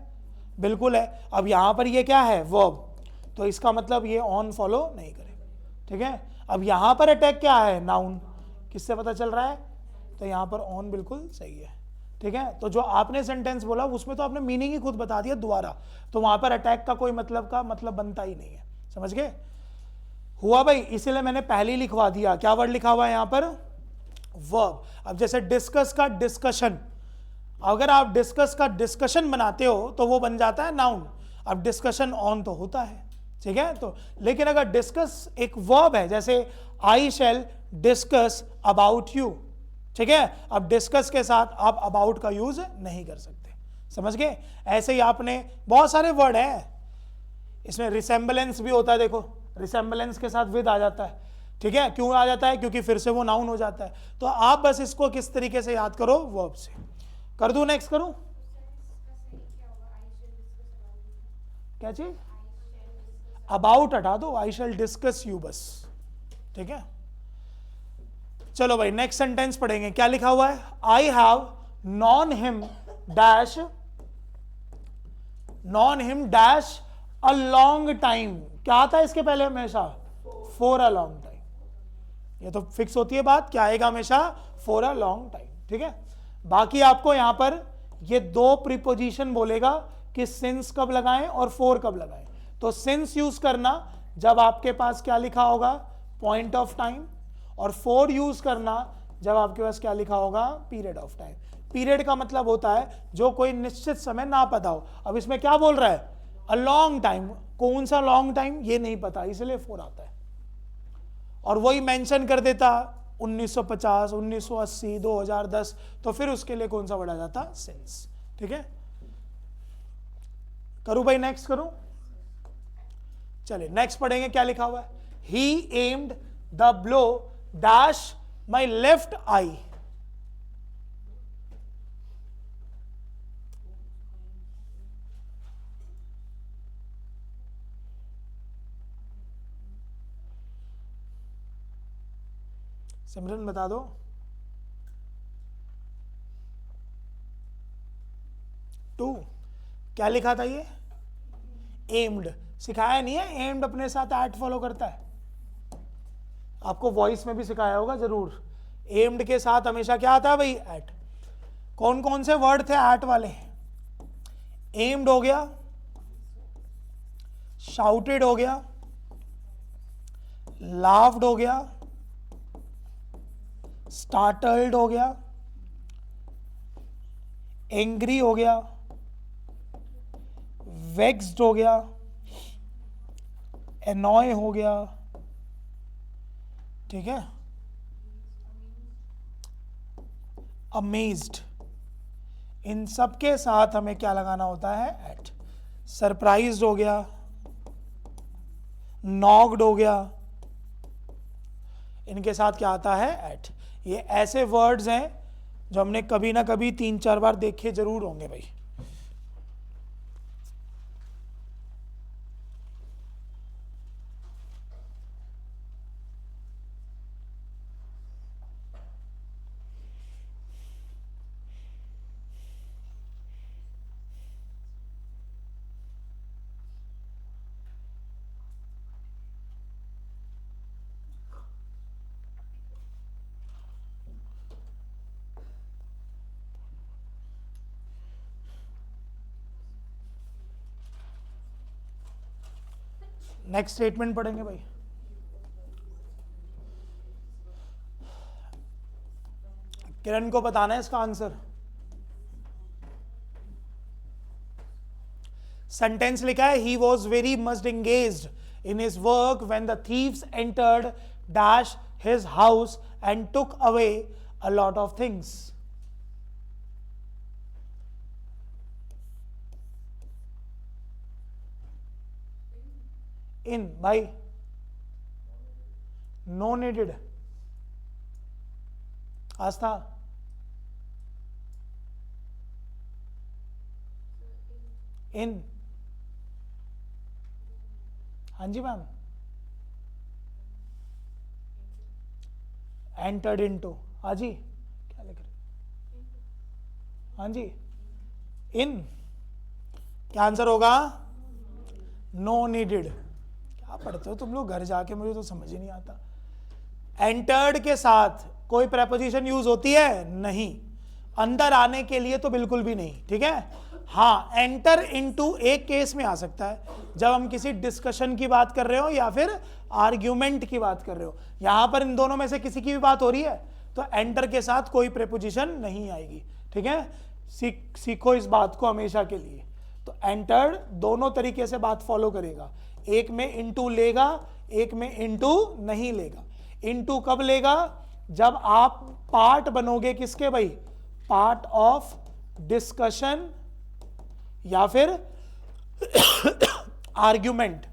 बिल्कुल है। अब यहां पर ये क्या है, वर्ब, तो इसका मतलब ये ऑन फॉलो नहीं करेगा, ठीक है। अब यहां पर अटैक क्या है, नाउन, किससे पता चल रहा है, तो यहां पर ऑन बिल्कुल सही है, ठीक है। तो जो आपने सेंटेंस बोला उसमें तो आपने मीनिंग ही खुद बता दिया द्वारा, तो वहां पर अटैक का कोई मतलब बनता ही नहीं है, समझ गए। हुआ भाई, इसीलिए मैंने पहले ही लिखवा दिया, क्या वर्ड लिखा हुआ है यहां पर, वर्ब। अब जैसे डिस्कस का डिस्कशन, अगर आप डिस्कस का डिस्कशन बनाते हो तो वो बन जाता है नाउन। अब डिस्कशन ऑन तो होता है, ठीक है। तो लेकिन अगर डिस्कस एक वर्ब है, जैसे आई शैल डिस्कस अबाउट यू, ठीक है। अब डिस्कस के साथ आप अबाउट का यूज नहीं कर सकते, समझ गए। ऐसे ही आपने बहुत सारे वर्ड है, इसमें रिसेम्बलेंस भी होता है, देखो रिसेम्बलेंस के साथ विद आ जाता है, ठीक है। क्यों आ जाता है, क्योंकि फिर से वो नाउन हो जाता है। तो आप बस इसको किस तरीके से याद करो, वर्ब से। कर दूं, नेक्स्ट करूं, क्या चीज, अबाउट हटा दो, आई शैल डिस्कस यू, बस, ठीक है। चलो भाई नेक्स्ट सेंटेंस पढ़ेंगे, क्या लिखा हुआ है, I have non him dash, non him dash a long time. क्या आता है इसके पहले हमेशा, फॉर अ लॉन्ग टाइम। ये तो फिक्स होती है बात, क्या आएगा हमेशा, फॉर अ लॉन्ग टाइम, ठीक है। बाकी आपको यहां पर ये दो प्रीपोजिशन बोलेगा कि सिंस कब लगाएं और फॉर कब लगाएं। तो सिंस यूज करना जब आपके पास क्या लिखा होगा, पॉइंट ऑफ टाइम, और फॉर यूज करना जब आपके पास क्या लिखा होगा, पीरियड ऑफ टाइम। पीरियड का मतलब होता है जो कोई निश्चित समय ना पता हो। अब इसमें क्या बोल रहा है, अ लॉन्ग टाइम, कौन सा लॉन्ग टाइम ये नहीं पता, इसलिए फॉर आता है। और वही मेंशन कर देता 1950, 1980, 2010, तो फिर उसके लिए कौन सा वर्ड आ जाता, सिंस, ठीक है। करूं भाई, नेक्स्ट करूं, चलिए नेक्स्ट पढ़ेंगे, क्या लिखा हुआ है, he aimed the blow dash my left eye. Simran बता दो, टू, क्या लिखा था ये, एम्ड, सिखाया नहीं है, एम्ड अपने साथ एट फॉलो करता है, आपको वॉइस में भी सिखाया होगा जरूर। एम्ड के साथ हमेशा क्या आता है भाई, एट। कौन कौन से वर्ड थे एट वाले, एम्ड हो गया, शाउटेड हो गया, लाफ्ड हो गया, स्टार्टल्ड हो गया, एंग्री हो गया, वेक्स्ड हो गया, एनॉय हो गया, ठीक है, अमेज्ड, इन सब के साथ हमें क्या लगाना होता है? एट। सरप्राइज्ड हो गया, नॉक्ड हो गया, इनके साथ क्या आता है? एट। ये ऐसे वर्ड्स हैं जो हमने कभी ना कभी 3-4 बार देखे जरूर होंगे भाई। नेक्स्ट स्टेटमेंट पढ़ेंगे भाई। किरण को बताना है इसका आंसर। सेंटेंस लिखा है, he was very much engaged in his work when the thieves entered dash his house and took away a lot of things. In भाई, नो नीडेड, आस्था, इन, हाँ जी मैम, एंटर्ड इनटू, हाँ जी, क्या लिख रहे? हाँ जी, इन, क्या आंसर होगा? No needed. क्या पढ़ते हो तुम लोग घर जाके, मुझे तो समझ ही नहीं आता। एंटर्ड के साथ कोई प्रेपोजिशन यूज होती है? नहीं। अंदर आने के लिए तो बिल्कुल भी नहीं, ठीक है। हाँ, एंटर इनटू एक केस में आ सकता है, जब हम किसी डिस्कशन की बात कर रहे हो या फिर आर्ग्यूमेंट की बात कर रहे हो। यहां पर इन दोनों में से किसी की भी बात हो रही है तो एंटर के साथ कोई प्रेपोजिशन नहीं आएगी, ठीक है। सीखो इस बात को हमेशा के लिए। तो एंटर दोनों तरीके से बात फॉलो करेगा, एक में इनटू लेगा, एक में इनटू नहीं लेगा। इनटू कब लेगा? जब आप पार्ट बनोगे किसके भाई? पार्ट ऑफ डिस्कशन या फिर आर्ग्यूमेंट,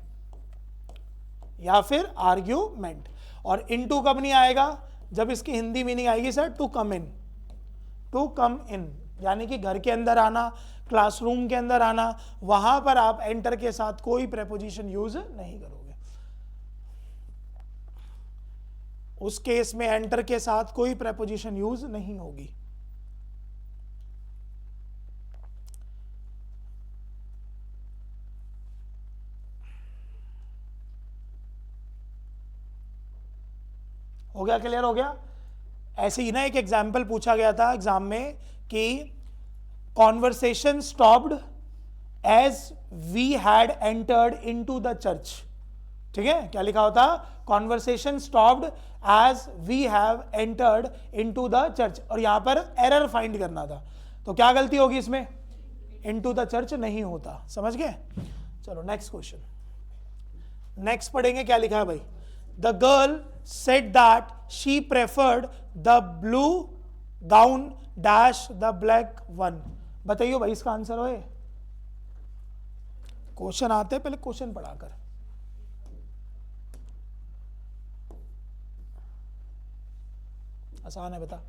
या फिर आर्ग्यूमेंट। और इनटू कब नहीं आएगा? जब इसकी हिंदी मीनिंग आएगी sir to come in, to come in, यानी कि घर के अंदर आना, क्लासरूम के अंदर आना, वहां पर आप एंटर के साथ कोई प्रेपोजिशन यूज नहीं करोगे। उस केस में एंटर के साथ कोई प्रेपोजिशन यूज नहीं होगी। हो गया? क्लियर हो गया? ऐसे ही ना एक एग्जाम्पल पूछा गया था एग्जाम में कि conversation stopped as we had entered into the church, ठीक है। क्या लिखा होता? Conversation stopped as we have entered into the church, और यहां पर एरर फाइंड करना था। तो क्या गलती होगी इसमें? इनटू द चर्च नहीं होता, समझ गए। चलो नेक्स्ट क्वेश्चन, नेक्स्ट पढ़ेंगे। क्या लिखा है भाई? The girl said that she preferred the blue gown dash the black one। बताइए भाई इसका आंसर होए। क्वेश्चन आते हैं, पहले क्वेश्चन पढ़ाकर। आसान है, बता।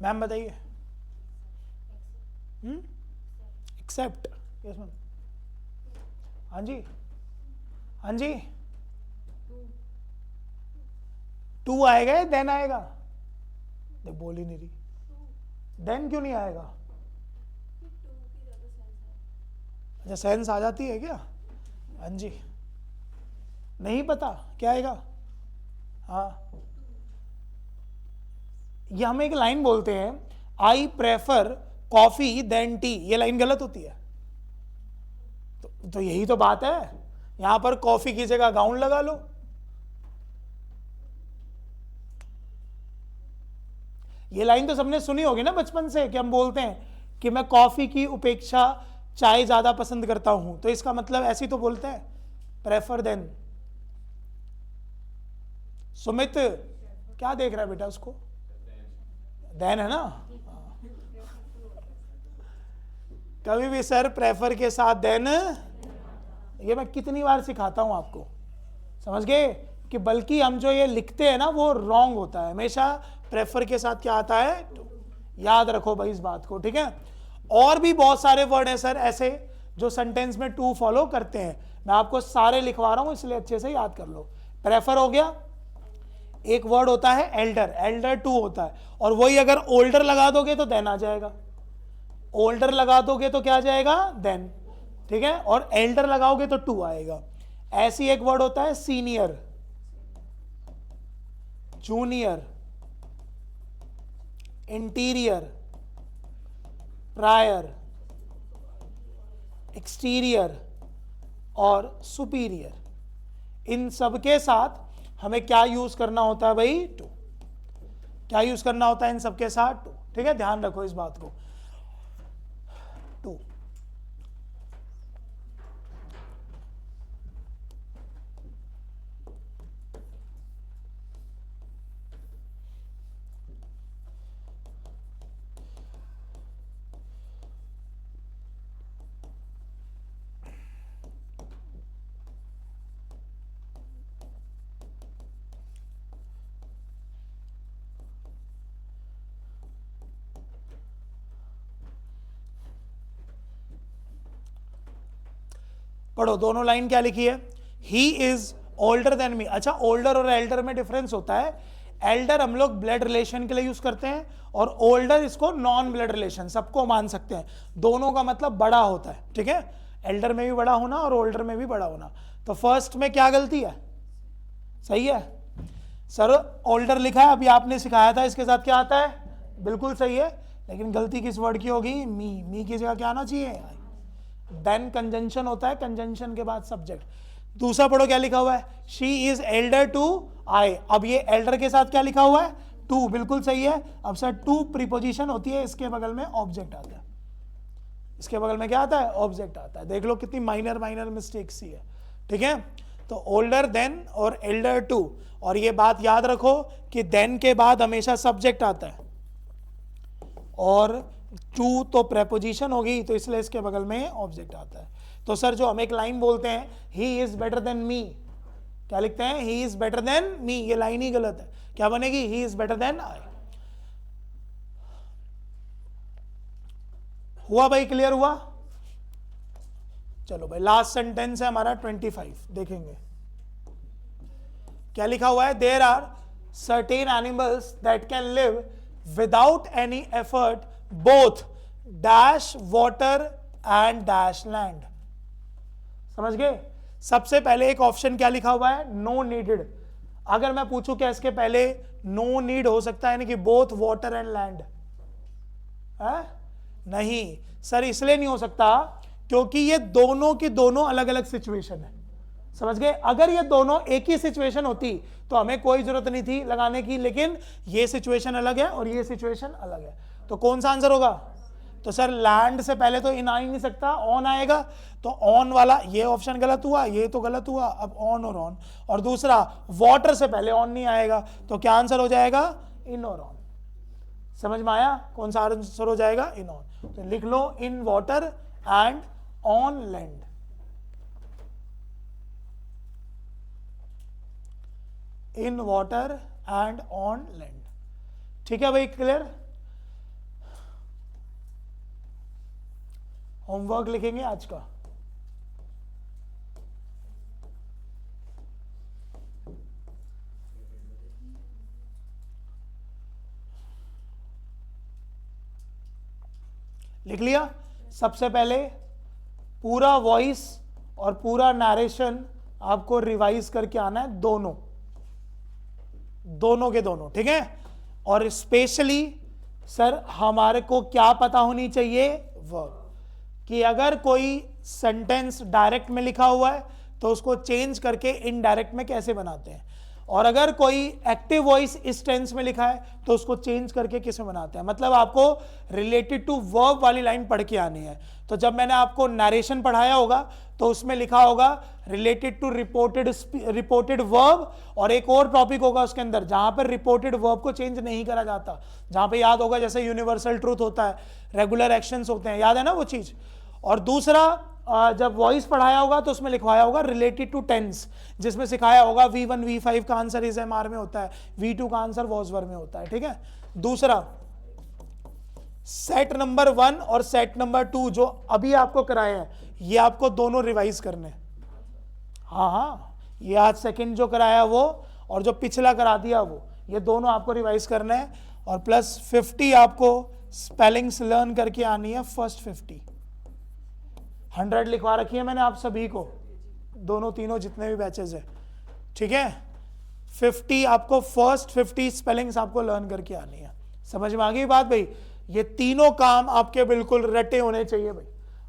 मैम बताइए। Except, yes ma'am. हाँ जी, हाँ जी। टू आएगा या देन आएगा? देख बोल ही नहीं रही, देन क्यों नहीं आएगा? अच्छा, सेंस आ जाती है क्या? हाँ जी, नहीं पता क्या आएगा? हाँ, ये हम एक लाइन बोलते हैं, I prefer coffee than tea, ये लाइन गलत होती है। तो यही तो बात है, यहां पर कॉफी की जगह गाउन लगा लो। ये लाइन तो सबने सुनी होगी ना बचपन से कि हम बोलते हैं कि मैं कॉफी की उपेक्षा चाय ज्यादा पसंद करता हूं, तो इसका मतलब ऐसे ही तो बोलते हैं, प्रेफर देन। सुमित क्या देख रहा है बेटा उसको? देन है ना। कभी भी सर प्रेफर के साथ देन, ये मैं कितनी बार सिखाता हूं आपको, समझ गए कि बल्कि हम जो ये लिखते हैं ना वो रॉन्ग होता है। हमेशा प्रेफर के साथ क्या आता है? याद रखो भाई इस बात को, ठीक है। और भी बहुत सारे वर्ड हैं सर ऐसे जो सेंटेंस में टू फॉलो करते हैं, मैं आपको सारे लिखवा रहा हूं इसलिए अच्छे से याद कर लो। प्रेफर हो गया, एक वर्ड होता है एल्डर, एल्डर टू होता है, और वही अगर ओल्डर लगा दोगे तो देन आ जाएगा, ओल्डर लगा दोगे तो क्या आ जाएगा? देन, ठीक है, और एल्डर लगाओगे तो टू आएगा। ऐसी एक वर्ड होता है senior, junior, interior, prior, exterior और सुपीरियर। इन सब के साथ हमें क्या यूज करना होता है भाई? टू। क्या यूज करना होता है इन सब के साथ? टू, ठीक है, ध्यान रखो इस बात को, टू। पढ़ो, दोनों लाइन क्या लिखी है? He is older than me. अच्छा, ओल्डर और एल्डर में डिफरेंस होता है। एल्डर हम लोग ब्लड रिलेशन के लिए यूज करते हैं और ओल्डर इसको नॉन ब्लड रिलेशन, सबको मान सकते हैं। दोनों का मतलब बड़ा होता है, ठीक है, एल्डर में भी बड़ा होना और ओल्डर में भी बड़ा होना। तो फर्स्ट में क्या गलती है? सही है सर, ओल्डर लिखा है, अभी आपने सिखाया था, इसके साथ क्या आता है? बिल्कुल सही है, लेकिन गलती किस वर्ड की होगी? मी। मी की जगह क्या आना चाहिए? देन कंजंक्शन होता है, कंजंक्शन के बाद सब्जेक्ट। दूसरा पढ़ो क्या लिखा हुआ है? शी इज एल्डर टू आई। अब ये एल्डर के साथ क्या लिखा हुआ है? टू, बिल्कुल सही है। अब सर टू प्रीपोजिशन होती है, इसके बगल में ऑब्जेक्ट आता है, इसके बगल में क्या आता है? ऑब्जेक्ट आता है। देख लो कितनी माइनर माइनर मिस्टेक्स ही है, ठीक है। तो ओल्डर देन और एल्डर टू, और ये बात याद रखो कि देन के बाद हमेशा सब्जेक्ट आता है और टू तो प्रेपोजिशन होगी, तो इसलिए इसके बगल में ऑब्जेक्ट आता है। तो सर जो हम एक लाइन बोलते हैं, he is better than me, क्या लिखते हैं? He is better than me, ये लाइन ही गलत है, क्या बनेगी? He is better than I. हुआ भाई? क्लियर हुआ? चलो भाई, लास्ट सेंटेंस है हमारा 25, देखेंगे क्या लिखा हुआ है? There are certain animals that can live without any effort both dash water and dash land. समझ गए? सबसे पहले एक ऑप्शन क्या लिखा हुआ है? No needed. अगर मैं पूछूं क्या इसके पहले नो नीड हो सकता है, यानी कि बोथ वाटर एंड लैंड? नहीं सर, इसलिए नहीं हो सकता क्योंकि ये दोनों की दोनों अलग अलग सिचुएशन है। समझ गए? अगर ये दोनों एक ही सिचुएशन होती तो हमें कोई जरूरत नहीं थी लगाने की, लेकिन ये सिचुएशन अलग है और ये सिचुएशन अलग है। तो कौन सा आंसर होगा? तो सर लैंड से पहले तो इन आ ही नहीं सकता, ऑन आएगा, तो ऑन वाला ये ऑप्शन गलत हुआ, ये तो गलत हुआ, अब ऑन और ऑन। और दूसरा वाटर से पहले ऑन नहीं आएगा, तो क्या आंसर हो जाएगा? इन और ऑन। समझ में आया कौन सा आंसर हो जाएगा? In on. तो लिख लो in water and on land. In water and on land. ठीक है भाई, क्लियर? होमवर्क लिखेंगे आज का। लिख लिया? सबसे पहले पूरा वॉइस और पूरा नरेशन आपको रिवाइज करके आना है, दोनों के दोनों, ठीक है। और स्पेशली सर हमारे को क्या पता होनी चाहिए? वर्ब, कि अगर कोई सेंटेंस डायरेक्ट में लिखा हुआ है तो उसको चेंज करके इनडायरेक्ट में कैसे बनाते हैं। और अगर कोई एक्टिव वॉइस इस टेंस में लिखा है तो उसको चेंज करके किस में बनाते हैं, मतलब आपको रिलेटेड टू वर्ब वाली लाइन पढ़ के आनी है। तो जब मैंने आपको नरेशन पढ़ाया होगा तो उसमें लिखा होगा रिलेटेड टू रिपोर्टेड वर्ब, और एक और टॉपिक होगा उसके अंदर जहां पर रिपोर्टेड वर्ब को चेंज नहीं करा जाता, जहां पे याद होगा जैसे यूनिवर्सल ट्रूथ होता है, रेगुलर एक्शंस होते हैं, याद है ना वो चीज। और दूसरा जब वॉइस पढ़ाया होगा तो उसमें लिखवाया होगा रिलेटेड टू टेंस, जिसमें सिखाया होगा V1 V5 का आंसर इज MR में होता है, V2 का आंसर वॉज वर में होता है, ठीक है। दूसरा सेट नंबर 1 और सेट नंबर 2 जो अभी आपको कराए हैं, ये आपको दोनों रिवाइज करने हैं। हाँ, ये आज सेकंड जो कराया वो और जो पिछला करा दिया वो, ये दोनों आपको रिवाइज करना है। और प्लस 50 आपको स्पेलिंग्स लर्न करके आनी है, फर्स्ट 50। 100 लिखवा रखी है मैंने आप सभी को, दोनों तीनों जितने भी बैचेस है, ठीक है। 50 आपको फर्स्ट 50 स्पेलिंग्स आपको लर्न करके आनी है। समझ में आ गई बात भाई? ये तीनों काम आपके बिल्कुल रटे होने चाहिए भाई,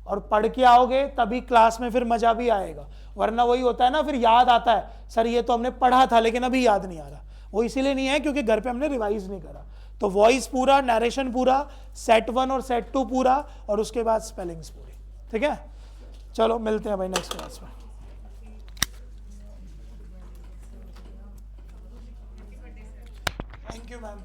और पढ़ के आओगे तभी क्लास में फिर मजा भी आएगा, वरना वही होता है ना, फिर याद आता है सर ये तो हमने पढ़ा था लेकिन अभी याद नहीं आ रहा। वो इसीलिए नहीं है क्योंकि घर पे हमने रिवाइज नहीं करा। तो वॉइस पूरा, नरेशन पूरा, सेट 1 और सेट 2 पूरा, और उसके बाद स्पेलिंग्स पूरी, ठीक है। चलो मिलते हैं भाई नेक्स्ट क्लास में। Thank you ma'am.